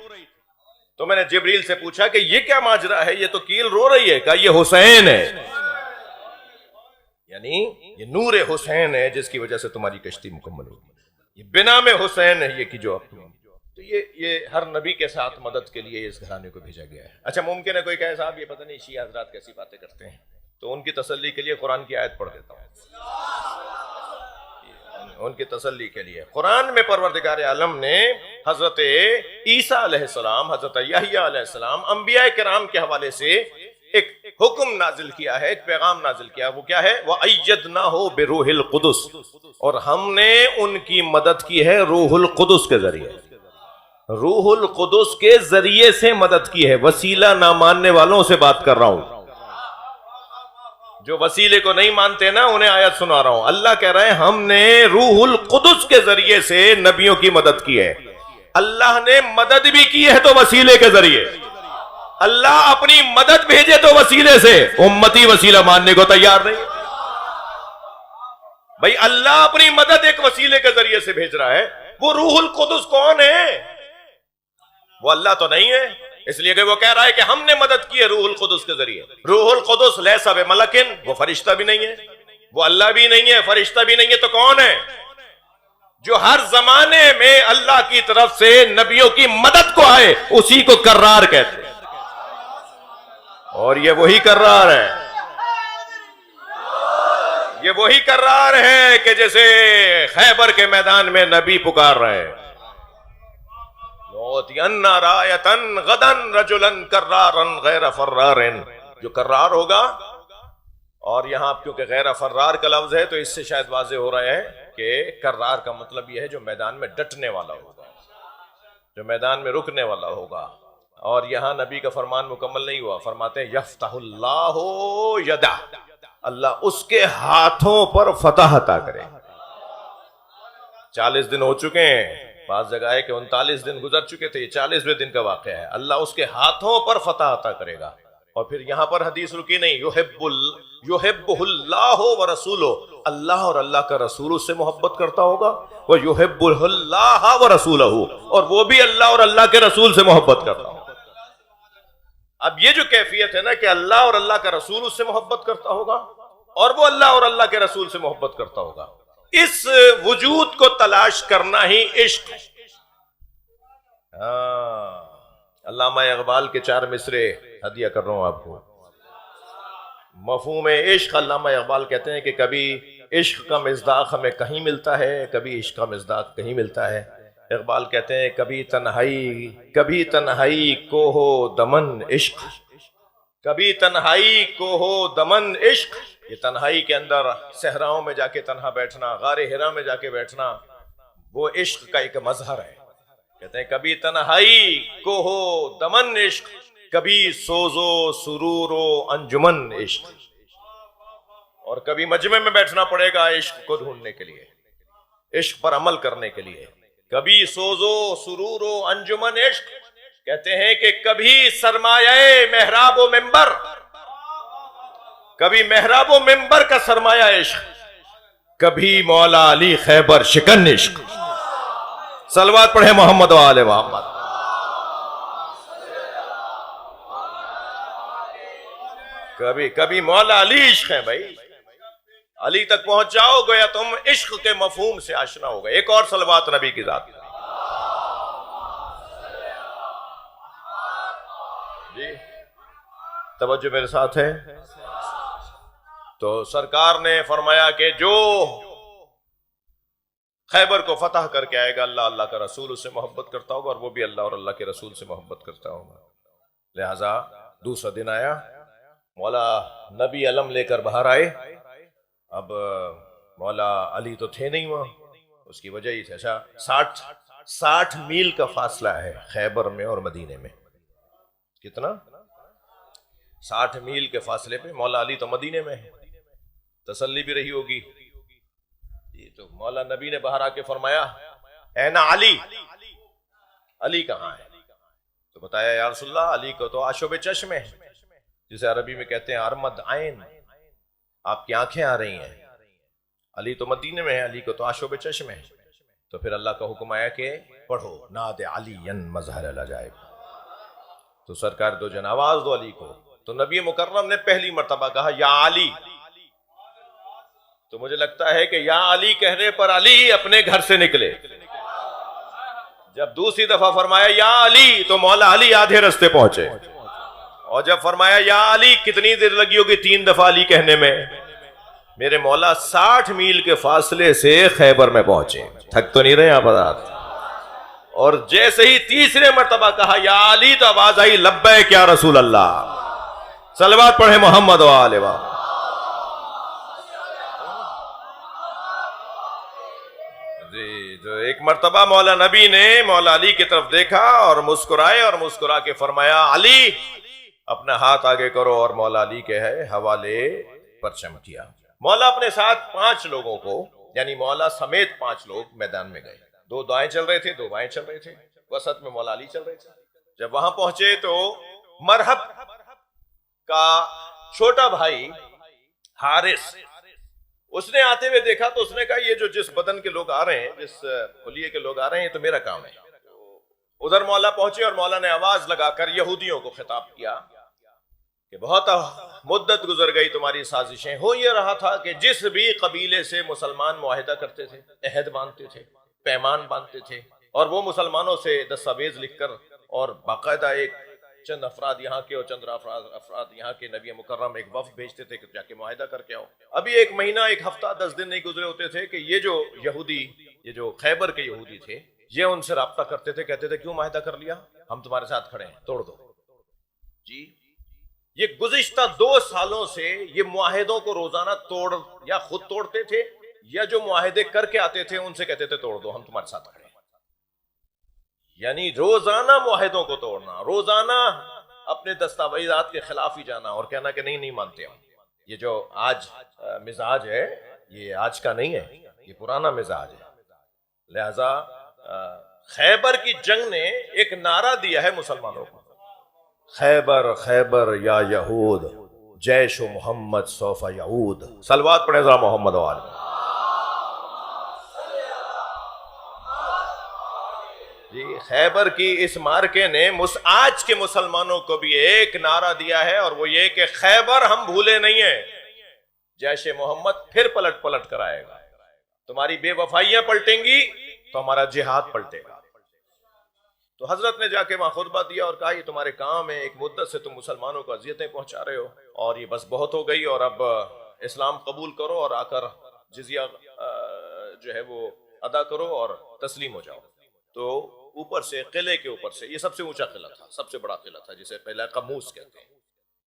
تو میں نے جبریل سے پوچھا کہ یہ کیا ماجرا ہے، یہ تو کیل رو رہی ہے؟ کہا یہ حسین ہے، یعنی یہ نور حسین ہے جس کی وجہ سے تمہاری کشتی مکمل ہوگی، یہ بنا میں حسین ہے یہ کی جو آپ۔ تو یہ ہر نبی کے ساتھ مدد کے لیے اس گھرانے کو بھیجا گیا ہے۔ اچھا، ممکن ہے کوئی کہے صاحب یہ پتہ نہیں شیعہ حضرات کیسی باتیں کرتے ہیں، تو ان کی تسلی کے لیے قرآن کی آیت پڑھ دیتا ہوں۔ ان کی تسلی کے لیے قرآن میں پروردگار عالم نے حضرت عیسیٰ علیہ السلام، حضرت یحییٰ علیہ السلام، انبیاء کرام کے حوالے سے ایک حکم نازل کیا ہے، ایک پیغام نازل کیا. وہ کیا ہے؟ وَأَيَّدْنَاهُ بِرُوحِ الْقُدُسِ، اور ہم نے ان کی مدد کی ہے روح القدس کے ذریعے. روح القدس کے ذریعے سے مدد کی ہے. وسیلہ نہ ماننے والوں سے بات کر رہا ہوں. جو وسیلے کو نہیں مانتے نا انہیں آیت سنا رہا ہوں. اللہ کہہ رہے ہیں ہم نے روح القدس کے ذریعے سے نبیوں کی مدد کی ہے. اللہ نے مدد بھی کی ہے تو وسیلے کے ذریعے. اللہ اپنی مدد بھیجے تو وسیلے سے. امتی وسیلہ ماننے کو تیار نہیں. بھائی اللہ اپنی مدد ایک وسیلے کے ذریعے سے بھیج رہا ہے. وہ روح القدس کون ہے؟ وہ اللہ تو نہیں ہے. اس لیے کہ وہ کہہ رہا ہے کہ ہم نے مدد کی ہے روح القدس کے ذریعے. روح القدس لیس بملکن، وہ فرشتہ بھی نہیں ہے، وہ اللہ بھی نہیں ہے، فرشتہ بھی نہیں ہے. تو کون ہے؟ جو ہر زمانے میں اللہ کی طرف سے نبیوں کی مدد کو آئے اسی کو کرار کہتے ہیں. اور یہ وہی کرار ہے، یہ وہی کرار ہے کہ جیسے خیبر کے میدان میں نبی پکار رہے ہیں لَأُوتِيَنَّ رَایَةً غَدًا رَجُلًا كَرَّارًا غَيْرَ فَرَّارٍ. جو کرار ہوگا، اور یہاں کیونکہ غیر فرار کا لفظ ہے تو اس سے شاید واضح ہو رہا ہے کہ کرار کا مطلب یہ ہے جو میدان میں ڈٹنے والا ہوگا، جو میدان میں رکنے والا ہوگا. اور یہاں نبی کا فرمان مکمل نہیں ہوا. فرماتے ہیں یفتح اللہ یدہ، اللہ اس کے ہاتھوں پر فتح عطا کرے. 40 دن ہو چکے ہیں، بعض جگہ ہے کہ 39 دن گزر چکے تھے، یہ 40ویں دن کا واقعہ ہے. اللہ اس کے ہاتھوں پر فتح عطا کرے گا. اور پھر یہاں پر حدیث رکی نہیں، یحبہ اللہ ورسولہ، اللہ اور اللہ کا رسول اس سے محبت کرتا ہوگا. ویحبہ اللہ ورسولہ، اور وہ بھی اللہ اور اللہ کے رسول سے محبت کرتا ہوگا. اب یہ جو کیفیت ہے نا کہ اللہ اور اللہ کا رسول اس سے محبت کرتا ہوگا اور وہ اللہ اور اللہ کے رسول سے محبت کرتا ہوگا، اس وجود کو تلاش کرنا ہی عشق. علامہ اقبال کے 4 مصرے ہدیہ کر رہا ہوں آپ کو. مفہوم عشق، علامہ اقبال کہتے ہیں کہ کبھی عشق کا مصداق ہمیں کہیں ملتا ہے، کبھی عشق کا مصداق کہیں ملتا ہے. اقبال کہتے ہیں کبھی تنہائی کو ہو دمن عشق، کبھی تنہائی کو ہو دمن عشق. یہ تنہائی کے اندر صحراؤں میں جا کے تنہا بیٹھنا، غار حرا میں جا کے بیٹھنا، وہ عشق کا ایک مظہر ہے. کہتے ہیں کبھی تنہائی کو ہو دمن عشق، کبھی سوز و سرور و انجمن عشق. اور کبھی مجمع میں بیٹھنا پڑے گا عشق کو ڈھونڈنے کے لیے، عشق پر عمل کرنے کے لیے. کبھی سوز و سرور و انجمن عشق. کہتے ہیں کہ کبھی سرمایہ محراب و منبر، کبھی محراب و منبر کا سرمایہ عشق، کبھی مولا علی خیبر شکن عشق. صلوات پڑھے محمد و آل محمد. کبھی مولا علی عشق ہے. بھائی علی تک پہنچ جاؤ گویا تم عشق کے مفہوم سے آشنا ہو گئے. ایک اور صلوات نبی کی ذات. جی توجہ میرے ساتھ ہے. تو سرکار نے فرمایا کہ جو خیبر کو فتح کر کے آئے گا، اللہ اللہ کا رسول اس سے محبت کرتا ہوگا اور وہ بھی اللہ اور اللہ کے رسول سے محبت کرتا ہوگا. لہذا دوسرا دن آیا، مولا نبی علم لے کر باہر آئے. اب مولا علی تو تھے نہیں وہاں، اس کی وجہ ہی تھی. اچھا 60 میل کا فاصلہ ہے خیبر میں اور مدینے میں. کتنا؟ 60 میل کے فاصلے پہ. مولا علی تو مدینے میں ہے. تسلی بھی رہی ہوگی. تو مولا نبی نے باہر آ کے فرمایا اے نا علی، علی کہاں ہے؟ تو بتایا یا رسول اللہ علی کو تو آشوب چشم ہے، جسے عربی میں کہتے ہیں ارمد عین، آپ کی آنکھیں آ رہی ہیں. علی تو مدینے میں ہے، علی کو تو آشوب چشم ہے. تو پھر اللہ کا حکم آیا کہ پڑھو ناد علی مظہر العجائب. تو سرکار دو جن آواز دو علی کو. تو نبی مکرم نے پہلی مرتبہ کہا یا علی. تو مجھے لگتا ہے کہ یا علی کہنے پر علی اپنے گھر سے نکلے. جب دوسری دفعہ فرمایا یا علی تو مولا علی آدھے رستے پہنچے. اور جب فرمایا یا علی کتنی دیر لگی ہوگی 3 دفعہ علی کہنے میں؟ میرے مولا 60 میل کے فاصلے سے خیبر میں پہنچے، تھک تو نہیں رہے آپ حضرات؟ اور جیسے ہی تیسرے مرتبہ کہا یا علی تو آواز آئی لبیک یا رسول اللہ، صلوات پڑھے محمد و آلہ و جی۔ جو ایک مرتبہ مولا نبی نے مولا علی کی طرف دیکھا اور مسکرائے، اور مسکرا کے فرمایا علی اپنا ہاتھ آگے کرو، اور مولا علی کے ہے حوالے پرچم کیا۔ مولا اپنے ساتھ 5 لوگوں کو، یعنی مولا سمیت 5 لوگ میدان میں گئے، 2 دائیں چل رہے تھے، 2 بائیں چل رہے تھے، وسط میں مولا علی چل رہے تھے۔ جب وہاں پہنچے تو مرحب کا چھوٹا بھائی حارث، اس نے آتے ہوئے دیکھا تو اس نے کہا یہ جو جس بدن کے لوگ آ رہے ہیں، جس خلیے کے لوگ آ رہے ہیں، یہ تو میرا کام ہے۔ ادھر مولا پہنچے اور مولا نے آواز لگا کر یہودیوں کو خطاب کیا کہ بہت مدت گزر گئی تمہاری سازشیں، ہو یہ رہا تھا کہ جس بھی قبیلے سے مسلمان معاہدہ کرتے تھے، عہد باندھتے تھے، پیمان باندھتے تھے، اور وہ مسلمانوں سے دستاویز لکھ کر اور باقاعدہ ایک چند افراد یہاں کے اور چند افراد یہاں کے، نبی مکرم ایک وفد بھیجتے تھے کہ جا کے معاہدہ کر کے آؤ۔ ابھی 1 مہینہ 1 ہفتہ 10 دن نہیں گزرے ہوتے تھے کہ یہ جو یہودی، یہ جو خیبر کے یہودی تھے، یہ ان سے رابطہ کرتے تھے، کہتے تھے کیوں معاہدہ کر لیا، ہم تمہارے ساتھ کھڑے ہیں، توڑ دو جی۔ یہ گزشتہ 2 سالوں سے یہ معاہدوں کو روزانہ توڑ یا خود توڑتے تھے، یا جو معاہدے کر کے آتے تھے ان سے کہتے تھے توڑ دو، ہم تمہارے ساتھ کھڑے ہیں۔ یعنی روزانہ معاہدوں کو توڑنا، روزانہ اپنے دستاویزات کے خلاف ہی جانا اور کہنا کہ نہیں مانتے ہم۔ یہ جو آج مزاج ہے یہ آج کا نہیں ہے، یہ پرانا مزاج ہے۔ لہذا خیبر کی جنگ نے ایک نعرہ دیا ہے مسلمانوں کو، خیبر خیبر یا یہود جیش و محمد سوف یعود، صلوات پڑھیں ذرا محمد و آلہ۔ جی، خیبر کی اس مارکے نے آج کے مسلمانوں کو بھی ایک نعرہ دیا ہے، اور وہ یہ کہ خیبر ہم بھولے نہیں ہیں، جیش محمد پھر پلٹ کر آئے گا، تمہاری بے وفائیاں پلٹیں گی تو ہمارا جہاد پلٹے گا۔ تو حضرت نے جا کے وہاں خطبہ دیا اور کہا یہ تمہارے کام ہے، ایک مدت سے تم مسلمانوں کو اذیتیں پہنچا رہے ہو، اور یہ بس بہت ہو گئی، اور اب اسلام قبول کرو اور آ کر جزیہ جو ہے وہ ادا کرو اور تسلیم ہو جاؤ۔ تو اوپر سے، قلعے کے اوپر سے، یہ سب سے اونچا قلعہ تھا، سب سے بڑا قلعہ تھا جسے قلعہ قموس کہتے ہیں،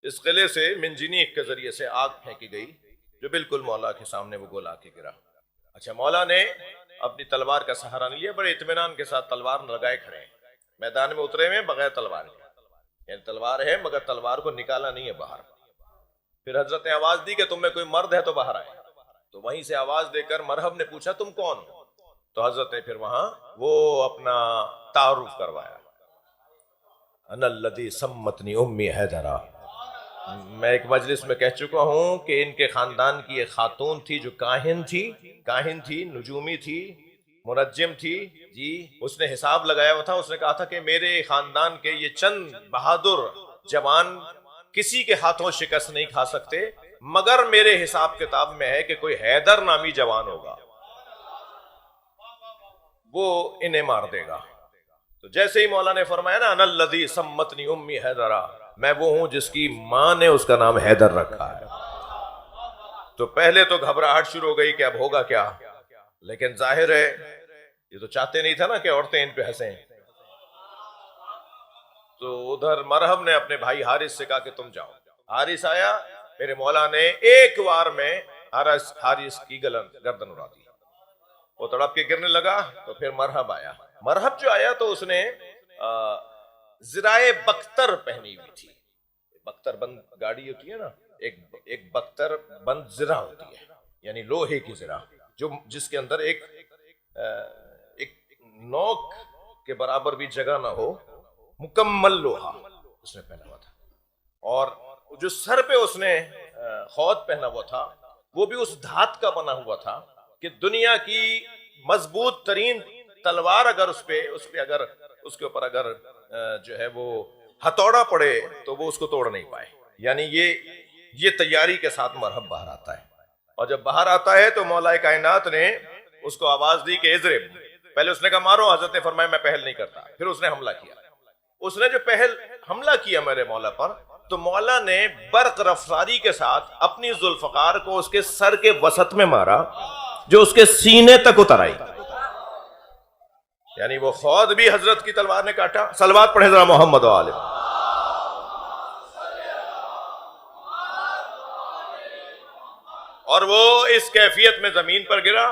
اس قلعے سے منجنیق کے ذریعے سے آگ پھینکی گئی جو بالکل مولا کے سامنے وہ گولا کے گرا۔ اچھا، مولا نے اپنی تلوار کا سہارا نہیں لیا، بڑے اطمینان کے ساتھ تلوار لگائے کھڑے ہیں، میدان میں اترے ہوئے بغیر تلوار کے، یعنی تلوار ہے مگر تلوار کو نکالا نہیں ہے باہر۔ پھر حضرت نے آواز دی کہ تم میں کوئی مرد ہے تو باہر آئے، تو وہیں سے آواز دے کر مرحب نے پوچھا تم کون ہو؟ تو حضرت نے پھر وہاں وہ اپنا تعارف کروایا، انا الذی سمتنی امی حیدرہ۔ میں ایک مجلس میں کہہ چکا ہوں کہ ان کے خاندان کی ایک خاتون تھی جو کاہن تھی، نجومی تھی، منجم تھی جی۔ اس نے حساب لگایا ہوا تھا، اس نے کہا تھا کہ میرے خاندان کے یہ چند بہادر جوان کسی کے ہاتھوں شکست نہیں کھا سکتے، مگر میرے حساب کتاب میں ہے کہ کوئی حیدر نامی جوان ہوگا، وہ انہیں مار دے گا۔ تو جیسے ہی مولا نے فرمایا نا انا الذی سمتنی امی حیدرہ، میں وہ ہوں جس کی ماں نے اس کا نام حیدر رکھا ہے، تو پہلے تو گھبراہٹ شروع ہو گئی کہ اب ہوگا کیا، لیکن ظاہر ہے یہ تو چاہتے نہیں تھا نا کہ عورتیں ان پہ ہنسیں۔ تو ادھر مرحب نے اپنے بھائی حارث سے کہا کہ تم جاؤ۔ حارث آیا، میرے مولا نے ایک وار میں حارث کی گردن اڑا دی، وہ تڑپ کے گرنے لگا۔ تو پھر مرحب آیا، مرحب جو آیا تو اس نے زرائے بختر پہنی ہوئی تھی، بختر بند گاڑی ہوتی ہے نا، ایک بختر بند زرہ ہوتی ہے، یعنی لوہے کی زرہ جو جس کے اندر ایک نوک کے برابر بھی جگہ نہ ہو، مکمل لوہا اس نے پہنا ہوا تھا، اور جو سر پہ اس نے خود پہنا ہوا تھا وہ بھی اس دھات کا بنا ہوا تھا کہ دنیا کی مضبوط ترین تلوار اگر اس کے اوپر اگر جو ہے وہ ہتھوڑا پڑے تو وہ اس کو توڑ نہیں پائے۔ یعنی یہ تیاری کے ساتھ مرحب باہر آتا ہے، اور جب باہر آتا ہے تو مولا کائنات نے اس کو آواز دی کہ اضرب۔ پہلے اس نے کہا مارو، حضرت نے فرمایا میں پہل نہیں کرتا، پھر اس نے حملہ کیا۔ اس نے جو پہل حملہ کیا میرے مولا پر، تو مولا نے برق رفتاری کے ساتھ اپنی ذوالفقار کو اس کے سر کے وسط میں مارا جو اس کے سینے تک اتر آئی. یعنی وہ خود بھی حضرت کی تلوار نے کاٹا. صلوات پڑھیں ذرا محمد و آل. اور وہ اس کیفیت میں زمین پر گرا.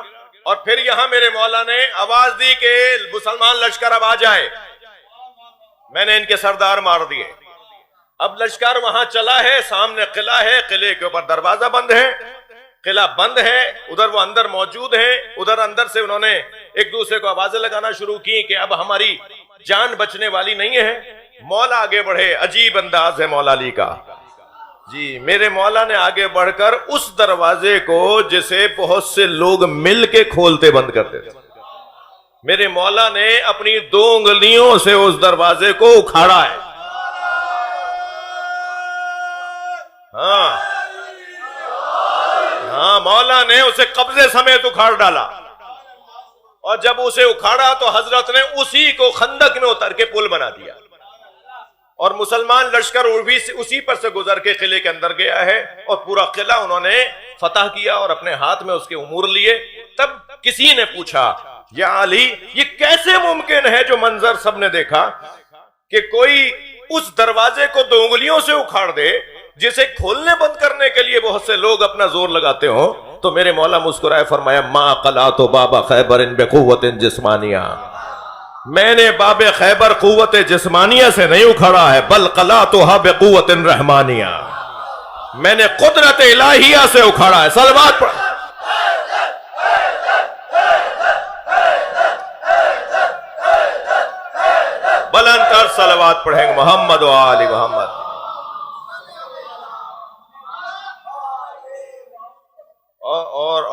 اور پھر یہاں میرے مولا نے آواز دی کہ مسلمان لشکر اب آ جائے, میں نے ان کے سردار مار دیے. اب لشکر وہاں چلا ہے, سامنے قلعہ ہے, قلعے کے اوپر دروازہ بند ہے, قلعہ بند ہے, ادھر وہ اندر موجود ہیں. ادھر اندر سے انہوں نے ایک دوسرے کو آوازیں لگانا شروع کی کہ اب ہماری جان بچنے والی نہیں ہے. مولا آگے بڑھے. عجیب انداز ہے مولا علی کا. جی میرے مولا نے آگے بڑھ کر اس دروازے کو جسے بہت سے لوگ مل کے کھولتے بند کرتے تھے, میرے مولا نے اپنی 2 انگلیوں سے اس دروازے کو اکھاڑا ہے. ہاں مولا نے اسے قبضے سمیت اکھاڑ ڈالا. اور جب اسے اکھاڑا تو حضرت نے اسی کو خندق میں اتر کے پل بنا دیا. اور مسلمان لشکر اسی پر سے گزر کے قلعے کے اندر گیا ہے, اور پورا قلعہ انہوں نے فتح کیا اور اپنے ہاتھ میں اس کے امور لیے. تب کسی نے پوچھا یا علی یہ کیسے ممکن ہے جو منظر سب نے دیکھا کہ کوئی اس دروازے کو 2 انگلیوں سے اکھاڑ دے جسے کھولنے بند کرنے کے لیے بہت سے لوگ اپنا زور لگاتے ہوں. تو میرے مولا مسکرائے فرمایا ما قلعت باب خیبر بقوت جسمانیہ, میں نے باب خیبر قوت جسمانیہ سے نہیں اکھاڑا ہے, بل قلعتها بقوت رحمانیہ, میں نے قدرت الہیہ سے اکھاڑا ہے. صلوات پڑھ. بلند تر صلوات پڑھیں گے محمد و آل محمد.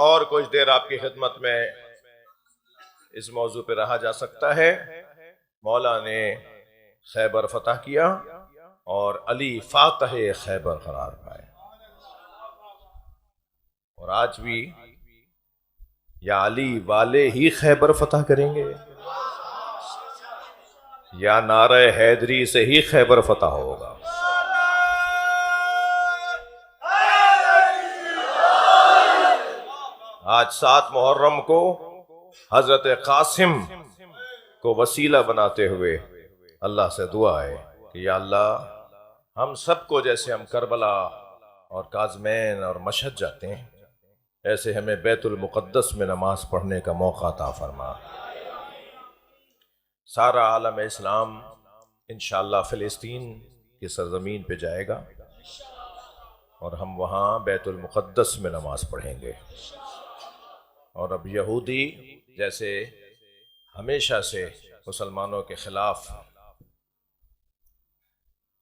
اور کچھ دیر آپ کی خدمت میں اس موضوع پہ رہا جا سکتا ہے. مولا نے خیبر فتح کیا اور علی فاتح خیبر قرار پائے. اور آج بھی یا علی والے ہی خیبر فتح کریں گے یا نعرہ حیدری سے ہی خیبر فتح ہوگا. آج 7 محرم کو حضرت قاسم کو وسیلہ بناتے ہوئے اللہ سے دعا ہے کہ یا اللہ ہم سب کو جیسے ہم کربلا اور کاظمین اور مشہد جاتے ہیں ایسے ہمیں بیت المقدس میں نماز پڑھنے کا موقع عطا فرما. سارا عالم اسلام انشاءاللہ فلسطین کی سرزمین پہ جائے گا اور ہم وہاں بیت المقدس میں نماز پڑھیں گے. اور اب یہودی جیسے ہمیشہ سے مسلمانوں کے خلاف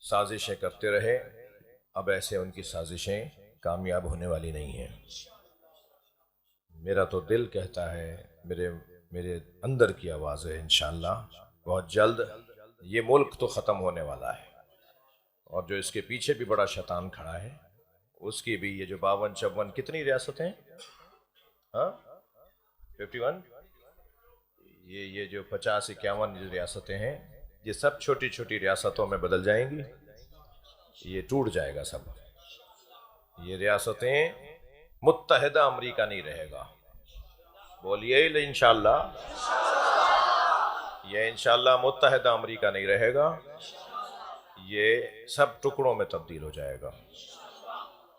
سازشیں کرتے رہے, اب ایسے ان کی سازشیں کامیاب ہونے والی نہیں ہیں. میرا تو دل کہتا ہے, میرے اندر کی آواز ہے, انشاءاللہ بہت جلد یہ ملک تو ختم ہونے والا ہے, اور جو اس کے پیچھے بھی بڑا شیطان کھڑا ہے اس کی بھی یہ جو 52-54 کتنی ریاستیں, 51, یہ جو 50-51 ریاستیں ہیں یہ سب چھوٹی چھوٹی ریاستوں میں بدل جائیں گی. یہ ٹوٹ جائے گا سب. یہ ریاستیں متحدہ امریکہ نہیں رہے گا. بولیے انشاءاللہ, یہ انشاءاللہ متحدہ امریکہ نہیں رہے گا. یہ سب ٹکڑوں میں تبدیل ہو جائے گا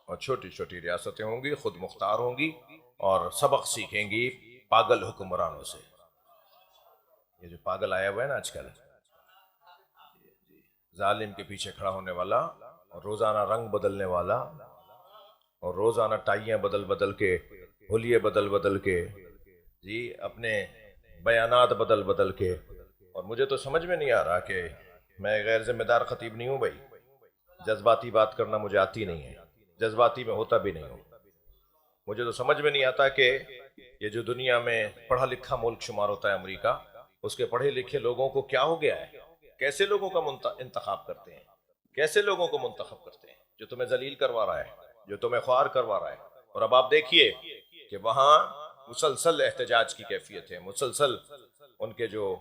اور چھوٹی چھوٹی ریاستیں ہوں گی, خود مختار ہوں گی اور سبق سیکھیں گی پاگل حکمرانوں سے. یہ جو پاگل آیا ہوا ہے نا آج کل, ظالم کے پیچھے کھڑا ہونے والا اور روزانہ رنگ بدلنے والا اور روزانہ ٹائیاں بدل کے, ہولیے بدل کے, جی اپنے بیانات بدل کے. اور مجھے تو سمجھ میں نہیں آ رہا کہ میں غیر ذمہ دار خطیب نہیں ہوں بھائی, جذباتی بات کرنا مجھے آتی نہیں ہے, جذباتی میں ہوتا بھی نہیں ہوں. مجھے تو سمجھ میں نہیں آتا کہ یہ جو دنیا میں پڑھا لکھا ملک شمار ہوتا ہے امریکہ, اس کے پڑھے لکھے لوگوں کو کیا ہو گیا ہے, کیسے لوگوں کا انتخاب کرتے ہیں, کیسے لوگوں کو منتخب کرتے ہیں جو تمہیں ذلیل کروا رہا ہے, جو تمہیں خوار کروا رہا ہے. اور اب آپ دیکھیے کہ وہاں مسلسل احتجاج کی کیفیت ہے, مسلسل ان کے جو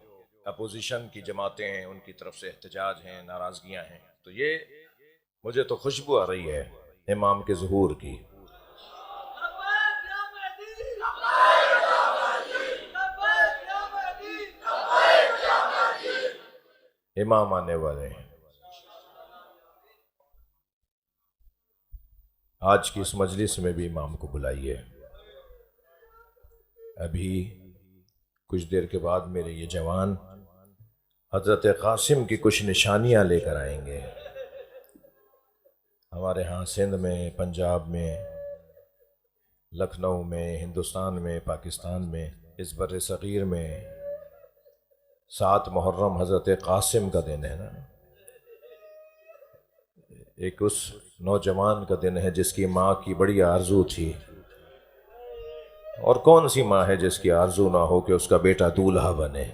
اپوزیشن کی جماعتیں ہیں ان کی طرف سے احتجاج ہیں, ناراضگیاں ہیں. تو یہ مجھے تو خوشبو آ رہی ہے امام کے ظہور کی۔ امام آنے والے ہیں۔ آج کی اس مجلس میں بھی امام کو بلائیے۔ ابھی کچھ دیر کے بعد میرے یہ جوان حضرت قاسم کی کچھ نشانیاں لے کر آئیں گے۔ ہمارے ہاں سندھ میں، پنجاب میں، لکھنؤ میں، ہندوستان میں، پاکستان میں، اس بر صغیر میں 7 محرم حضرت قاسم کا دن ہے نا۔ ایک اس نوجوان کا دن ہے جس کی ماں کی بڑی آرزو تھی، اور کون سی ماں ہے جس کی آرزو نہ ہو کہ اس کا بیٹا دولہا بنے۔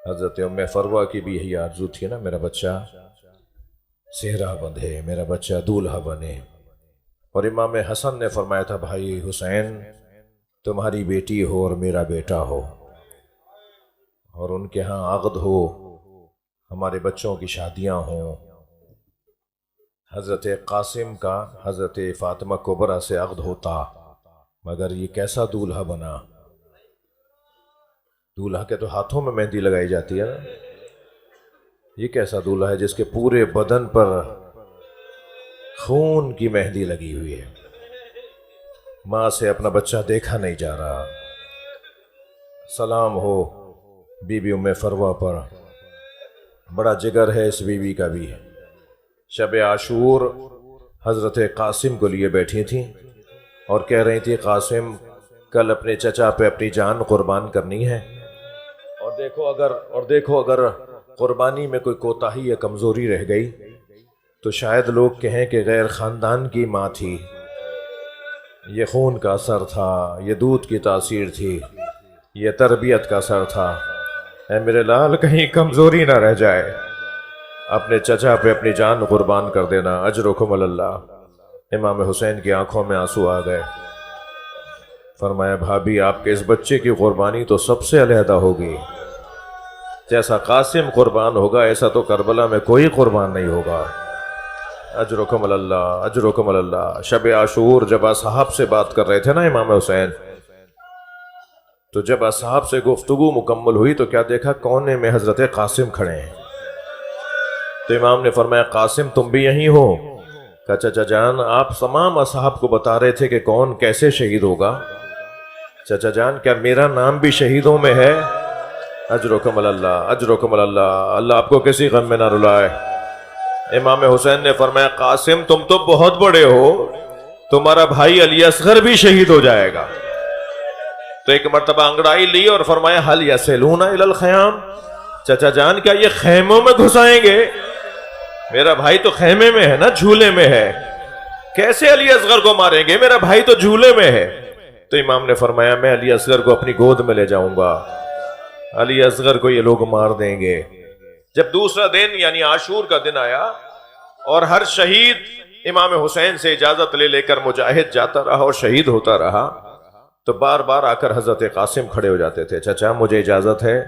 حضرت ام فروہ کی بھی یہی آرزو تھی نا، میرا بچہ صحرا بندھے، میرا بچہ دولہا بنے۔ اور امام حسن نے فرمایا تھا بھائی حسین تمہاری بیٹی ہو اور میرا بیٹا ہو، اور ان کے ہاں عقد ہو، ہمارے بچوں کی شادیاں ہوں۔ حضرت قاسم کا حضرت فاطمہ کبریٰ سے عقد ہوتا، مگر یہ کیسا دولہا بنا۔ دولہا کے تو ہاتھوں میں مہندی لگائی جاتی ہے نا، یہ کیسا دولہا ہے جس کے پورے بدن پر خون کی مہندی لگی ہوئی ہے۔ ماں سے اپنا بچہ دیکھا نہیں جا رہا۔ سلام ہو بی بی ام فروہ پر، بڑا جگر ہے اس بی بی کا بھی۔ شب عاشور حضرت قاسم کو لیے بیٹھی تھیں اور کہہ رہی تھی قاسم کل اپنے چچا پہ اپنی جان قربان کرنی ہے، اور دیکھو اگر قربانی میں کوئی کوتاہی یا کمزوری رہ گئی تو شاید لوگ کہیں کہ غیر خاندان کی ماں تھی، یہ خون کا اثر تھا، یہ دودھ کی تاثیر تھی، یہ تربیت کا اثر تھا۔ اے میرے لال کہیں کمزوری نہ رہ جائے، اپنے چچا پہ اپنی جان قربان کر دینا، اجرکم اللہ۔ امام حسین کی آنکھوں میں آنسو آ گئے۔ فرمایا بھابھی آپ کے اس بچے کی قربانی تو سب سے علیحدہ ہوگی، جیسا قاسم قربان ہوگا ایسا تو کربلا میں کوئی قربان نہیں ہوگا۔ اجرکم اللہ، اجرکم اللہ۔ شب عاشور جب اصحاب سے بات کر رہے تھے نا امام حسین، تو جب اصحاب سے گفتگو مکمل ہوئی تو کیا دیکھا کونے میں حضرت قاسم کھڑے ہیں۔ تو امام نے فرمایا قاسم تم بھی یہیں ہو؟ کہا چچا جان آپ تمام اصحاب کو بتا رہے تھے کہ کون کیسے شہید ہوگا، چچا جان کیا میرا نام بھی شہیدوں میں ہے؟ اجرکم اللہ، اجرکم اللہ، اللہ آپ کو کسی غم میں نہ رلائے۔ امام حسین نے فرمایا قاسم تم تو بہت بڑے ہو، تمہارا بھائی علی اصغر بھی شہید ہو جائے گا۔ تو ایک مرتبہ انگڑائی لی اور فرمایا حل یسلون الی الخیام، چچا جان کیا یہ خیموں میں گھسائیں گے؟ میرا بھائی تو خیمے میں ہے نا، جھولے میں ہے، کیسے علی اصغر کو ماریں گے؟ میرا بھائی تو جھولے میں ہے۔ تو امام نے فرمایا میں علی اصغر کو اپنی گود میں لے جاؤں گا، علی اصغر کو یہ لوگ مار دیں گے۔ جب دوسرا دن یعنی عاشور کا دن آیا اور ہر شہید امام حسین سے اجازت لے لے کر مجاہد جاتا رہا اور شہید ہوتا رہا، تو بار بار آ کر حضرت قاسم کھڑے ہو جاتے تھے، چچا مجھے اجازت ہے،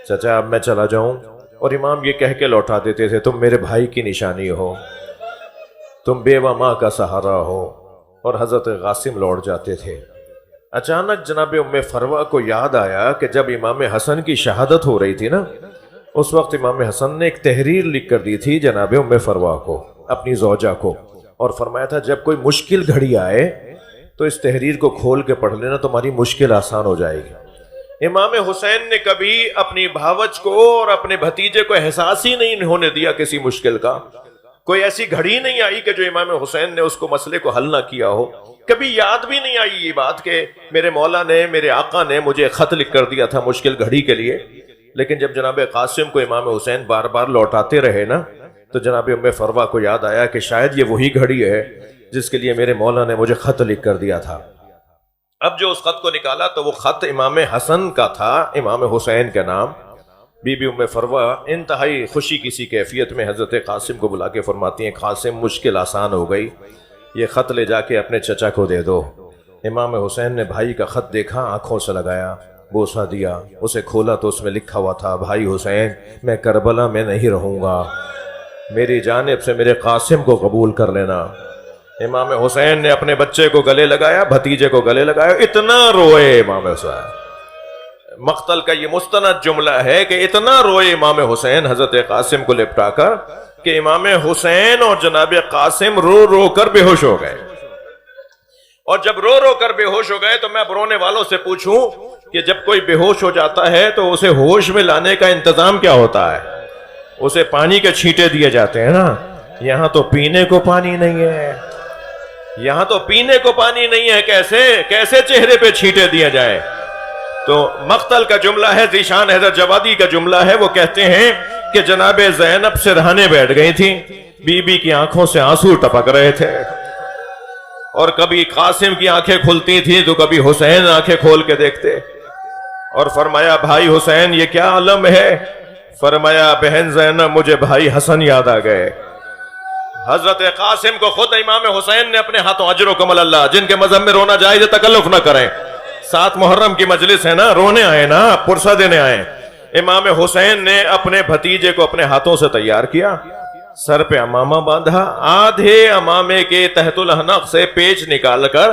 چچا اب میں چلا جاؤں، اور امام یہ کہہ کے لوٹا دیتے تھے تم میرے بھائی کی نشانی ہو، تم بیوہ ماں کا سہارا ہو، اور حضرت قاسم لوٹ جاتے تھے۔ اچانک جناب ام فروہ کو یاد آیا کہ جب امام حسن کی شہادت ہو رہی تھی نا، اس وقت امام حسن نے ایک تحریر لکھ کر دی تھی جناب ام فروہ کو، اپنی زوجہ کو، اور فرمایا تھا جب کوئی مشکل گھڑی آئے تو اس تحریر کو کھول کے پڑھ لینا، تمہاری مشکل آسان ہو جائے گی۔ امام حسین نے کبھی اپنی بھاوج کو اور اپنے بھتیجے کو احساس ہی نہیں ہونے دیا کسی مشکل کا۔ کوئی ایسی گھڑی نہیں آئی کہ جو امام حسین نے اس کو مسئلے کو حل نہ کیا ہو۔ کبھی یاد بھی نہیں آئی یہ بات کہ میرے مولا نے، میرے آقا نے مجھے خط لکھ کر دیا تھا مشکل گھڑی کے لیے۔ لیکن جب جناب قاسم کو امام حسین بار بار لوٹاتے رہے نا، تو جناب ام فروہ کو یاد آیا کہ شاید یہ وہی گھڑی ہے جس کے لیے میرے مولا نے مجھے خط لکھ کر دیا تھا۔ اب جو اس خط کو نکالا تو وہ خط امام حسن کا تھا، امام حسین کا نام۔ بی بی ام فروہ انتہائی خوشی کسی کیفیت میں حضرت قاسم کو بلا کے فرماتی ہیں قاسم مشکل آسان ہو گئی، یہ خط لے جا کے اپنے چچا کو دے دو۔ امام حسین نے بھائی کا خط دیکھا، آنکھوں سے لگایا، بوسہ دیا، اسے کھولا تو اس میں لکھا ہوا تھا بھائی حسین میں کربلا میں نہیں رہوں گا، میری جانب سے میرے قاسم کو قبول کر لینا۔ امام حسین نے اپنے بچے کو گلے لگایا، بھتیجے کو گلے لگایا، اتنا روئے امام حسین۔ مقتل کا یہ مستند جملہ ہے کہ اتنا روئے امام حسین حضرت قاسم کو لپٹا کر کہ امام حسین اور جناب قاسم رو رو کر بے ہوش ہو گئے۔ اور جب رو رو کر بے ہوش ہو گئے تو میں اب رونے والوں سے پوچھوں کہ جب کوئی بے ہوش ہو جاتا ہے تو اسے ہوش میں لانے کا انتظام کیا ہوتا ہے؟ اسے پانی کے چھینٹے دیے جاتے ہیں نا۔ یہاں تو پینے کو پانی نہیں ہے، یہاں تو پینے کو پانی نہیں ہے، کیسے چہرے پہ چھینٹے دیا جائے؟ تو مقتل کا جملہ ہے، ذیشان حضرت جوادی کا جملہ ہے، وہ کہتے ہیں کہ جناب زینب سرہانے بیٹھ گئی تھی، بی بی کی آنکھوں سے آنسو ٹپک رہے تھے، اور کبھی قاسم کی آنکھیں کھلتی تھی تو کبھی حسین آنکھیں کھول کے دیکھتے، اور فرمایا بھائی حسین یہ کیا عالم ہے؟ فرمایا بہن زینب مجھے بھائی حسن یاد آ گئے۔ حضرت قاسم کو خود امام حسین نے اپنے ہاتھوں، اجرکم اللہ، جن کے مذہب میں رونا جائز ہے تکلف نہ کریں، 7 محرم کی مجلس ہے نا، رونے آئے نا، پرسہ دینے آئے۔ امام حسین نے اپنے بھتیجے کو اپنے ہاتھوں سے تیار کیا، سر پہ امامہ باندھا، آدھے امامے کے تحت الحنق سے پیچ نکال کر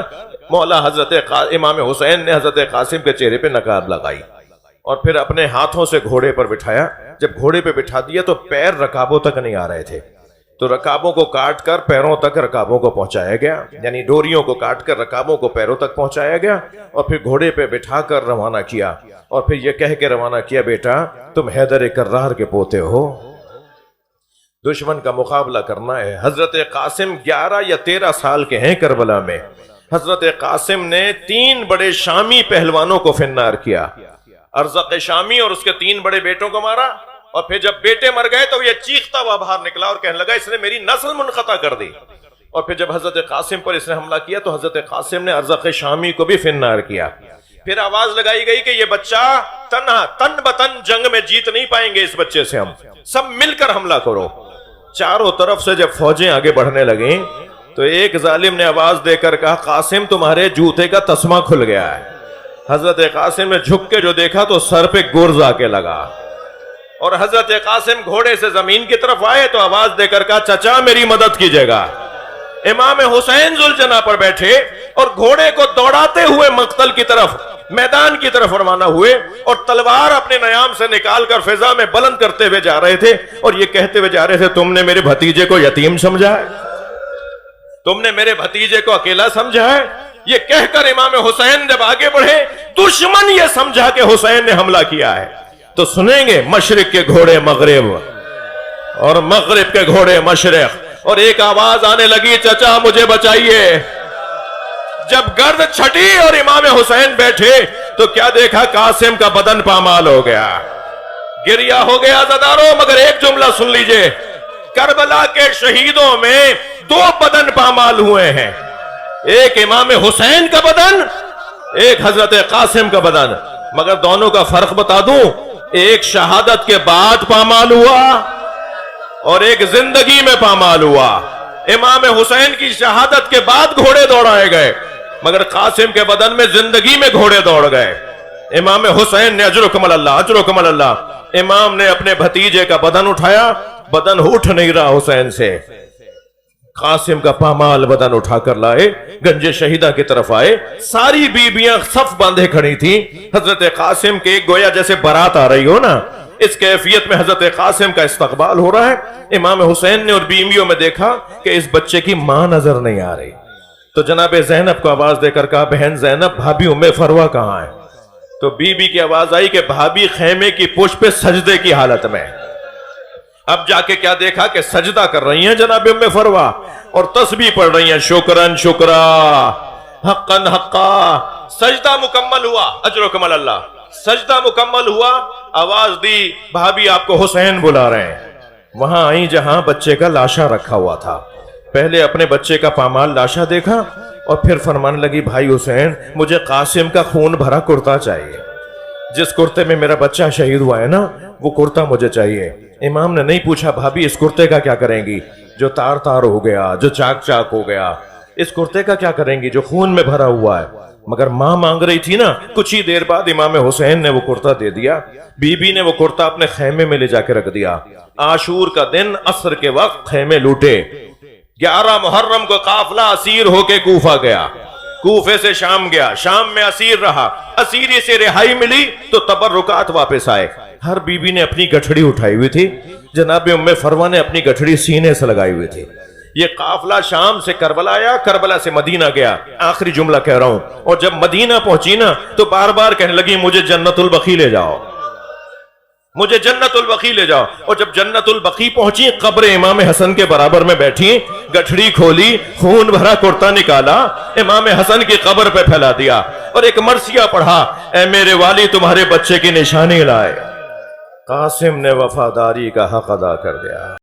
مولا حضرت امام حسین نے حضرت قاسم کے چہرے پہ نقاب لگائی، اور پھر اپنے ہاتھوں سے گھوڑے پر بٹھایا۔ جب گھوڑے پہ بٹھا دیا تو پیر رکابوں تک نہیں آ رہے تھے، تو رکابوں کو کاٹ کر پیروں تک رکابوں کو پہنچایا گیا، یعنی ڈوریوں کو کاٹ کر رکابوں کو پیروں تک پہنچایا گیا، اور پھر گھوڑے پہ بٹھا کر روانہ کیا، اور پھر یہ کہہ کے روانہ کیا بیٹا تم حیدر کرار کے پوتے ہو، دشمن کا مقابلہ کرنا ہے۔ حضرت قاسم 11 یا 13 سال کے ہیں کربلا میں۔ حضرت قاسم نے 3 بڑے شامی پہلوانوں کو فنار کیا، ارزق شامی اور اس کے 3 بڑے بیٹوں کو مارا، اور پھر جب بیٹے مر گئے تو یہ چیختا ہوا باہر نکلا اور کہنے لگا اس نے میری نسل منقطع کر دی۔ اور پھر جب حضرت قاسم پر اس نے حملہ کیا تو حضرت قاسم نے ارزق شامی کو بھی فنار کیا۔ پھر آواز لگائی گئی کہ یہ بچہ تنہا تن بتن جنگ میں جیت نہیں پائیں گے، اس بچے سے ہم سب مل کر حملہ کرو۔ چاروں طرف سے جب فوجیں آگے بڑھنے لگیں تو ایک ظالم نے آواز دے کر کہا قاسم تمہارے جوتے کا تسمہ کھل گیا ہے۔ حضرت قاسم نے جھک کے جو دیکھا تو سر پہ گرز آ کے لگا، اور حضرت قاسم گھوڑے سے زمین کی طرف آئے تو آواز دے کر کہا چچا میری مدد کیجیے گا۔ امام حسین ذوالجناح پر بیٹھے اور گھوڑے کو دوڑاتے ہوئے مقتل کی طرف، میدان کی طرف روانہ ہوئے، اور تلوار اپنے نیام سے نکال کر فضا میں بلند کرتے ہوئے جا رہے تھے، اور یہ کہتے ہوئے جا رہے تھے تم نے میرے بھتیجے کو یتیم سمجھا ہے، تم نے میرے بھتیجے کو اکیلا سمجھا ہے۔ یہ کہہ کر امام حسین جب آگے بڑھے دشمن یہ سمجھا کہ حسین نے حملہ کیا ہے، تو سنیں گے مشرق کے گھوڑے مغرب اور مغرب کے گھوڑے مشرق، اور ایک آواز آنے لگی چچا مجھے بچائیے۔ جب گرد چھٹی اور امام حسین بیٹھے تو کیا دیکھا قاسم کا بدن پامال ہو گیا، گریا ہو گیا زدارو۔ مگر ایک جملہ سن لیجئے، کربلا کے شہیدوں میں 2 بدن پامال ہوئے ہیں، ایک امام حسین کا بدن، ایک حضرت قاسم کا بدن، مگر دونوں کا فرق بتا دوں، ایک شہادت کے بعد پامال ہوا اور ایک زندگی میں پامال ہوا۔ امام حسین کی شہادت کے بعد گھوڑے دوڑائے گئے، مگر قاسم کے بدن میں زندگی میں گھوڑے دوڑ گئے۔ امام حسین نے اجرکم اللہ، اجرکم اللہ، امام نے اپنے بھتیجے کا بدن اٹھایا، بدن اٹھ نہیں رہا حسین سے، قاسم کا پامال بدن اٹھا کر لائے، گنج شہیدہ کی طرف آئے، ساری بیبیاں صف باندھے کھڑی تھیں، حضرت قاسم کے گویا جیسے بارات آ رہی ہو نا، اس کیفیت میں حضرت قاسم کا استقبال ہو رہا ہے۔ امام حسین نے اور بیویوں میں دیکھا کہ اس بچے کی ماں نظر نہیں آ رہی، تو جناب زینب کو آواز دے کر کہا بہن زینب بھابی ام فروہ کہاں ہے؟ تو بی بی کی آواز آئی کہ بھابی خیمے کی پشت پہ سجدے کی حالت میں۔ اب جا کے کیا دیکھا کہ سجدہ کر رہی ہیں جناب ام فروہ اور تسبیح پڑھ رہی ہیں، شکرن شکرا حقن حقا۔ سجدہ مکمل ہوا، اجرکم اللہ، سجدہ مکمل ہوا، آواز دی بھابی آپ کو حسین بلا رہے ہیں۔ وہاں آئیں جہاں بچے کا لاشا رکھا ہوا تھا، پہلے اپنے بچے کا پامال لاشا دیکھا اور پھر فرمان لگی بھائی حسین مجھے قاسم کا خون بھرا کرتا چاہیے، جس کرتے میں میرا بچہ شہید ہوا ہے نا وہ کرتا مجھے چاہیے۔ امام نے نہیں پوچھا بھابی اس کرتے کا کیا کریں گی جو تار تار ہو گیا، جو چاک چاک ہو گیا، اس کرتے کا کیا کریں گی جو خون میں بھرا ہوا ہے؟ مگر ماں مانگ رہی تھی نا، کچھ ہی دیر بعد امام حسین نے وہ کرتا دے دیا، بی بی نے وہ کرتا اپنے خیمے میں لے جا کے رکھ دیا۔ عاشور کا دن عصر کے وقت خیمے لوٹے، 11 محرم کو قافلہ اسیر ہو کے کوفہ گیا، کوفے سے شام گیا، شام میں اسیر رہا، اسیری سے رہائی ملی تو تبرکات واپس آئے۔ ہر بی بی نے اپنی گٹھڑی اٹھائی ہوئی تھی، جناب ام فروہ نے اپنی گٹھڑی سینے سے لگائی ہوئی تھی۔ یہ قافلہ شام سے کربلا آیا، کربلا سے مدینہ گیا۔ آخری جملہ کہہ رہا ہوں، اور جب مدینہ پہنچی نا تو بار بار کہنے لگی مجھے جنت البقیع لے جاؤ، مجھے جنت البقیع لے جاؤ۔ اور جب جنت البقیع پہنچی، قبر امام حسن کے برابر میں بیٹھی، گٹھڑی کھولی، خون بھرا کرتا نکالا، امام حسن کی قبر پہ پھیلا دیا اور ایک مرثیہ پڑھا، اے میرے والی تمہارے بچے کی نشانی لائے۔ قاسم نے وفاداری کا حق ادا کر دیا۔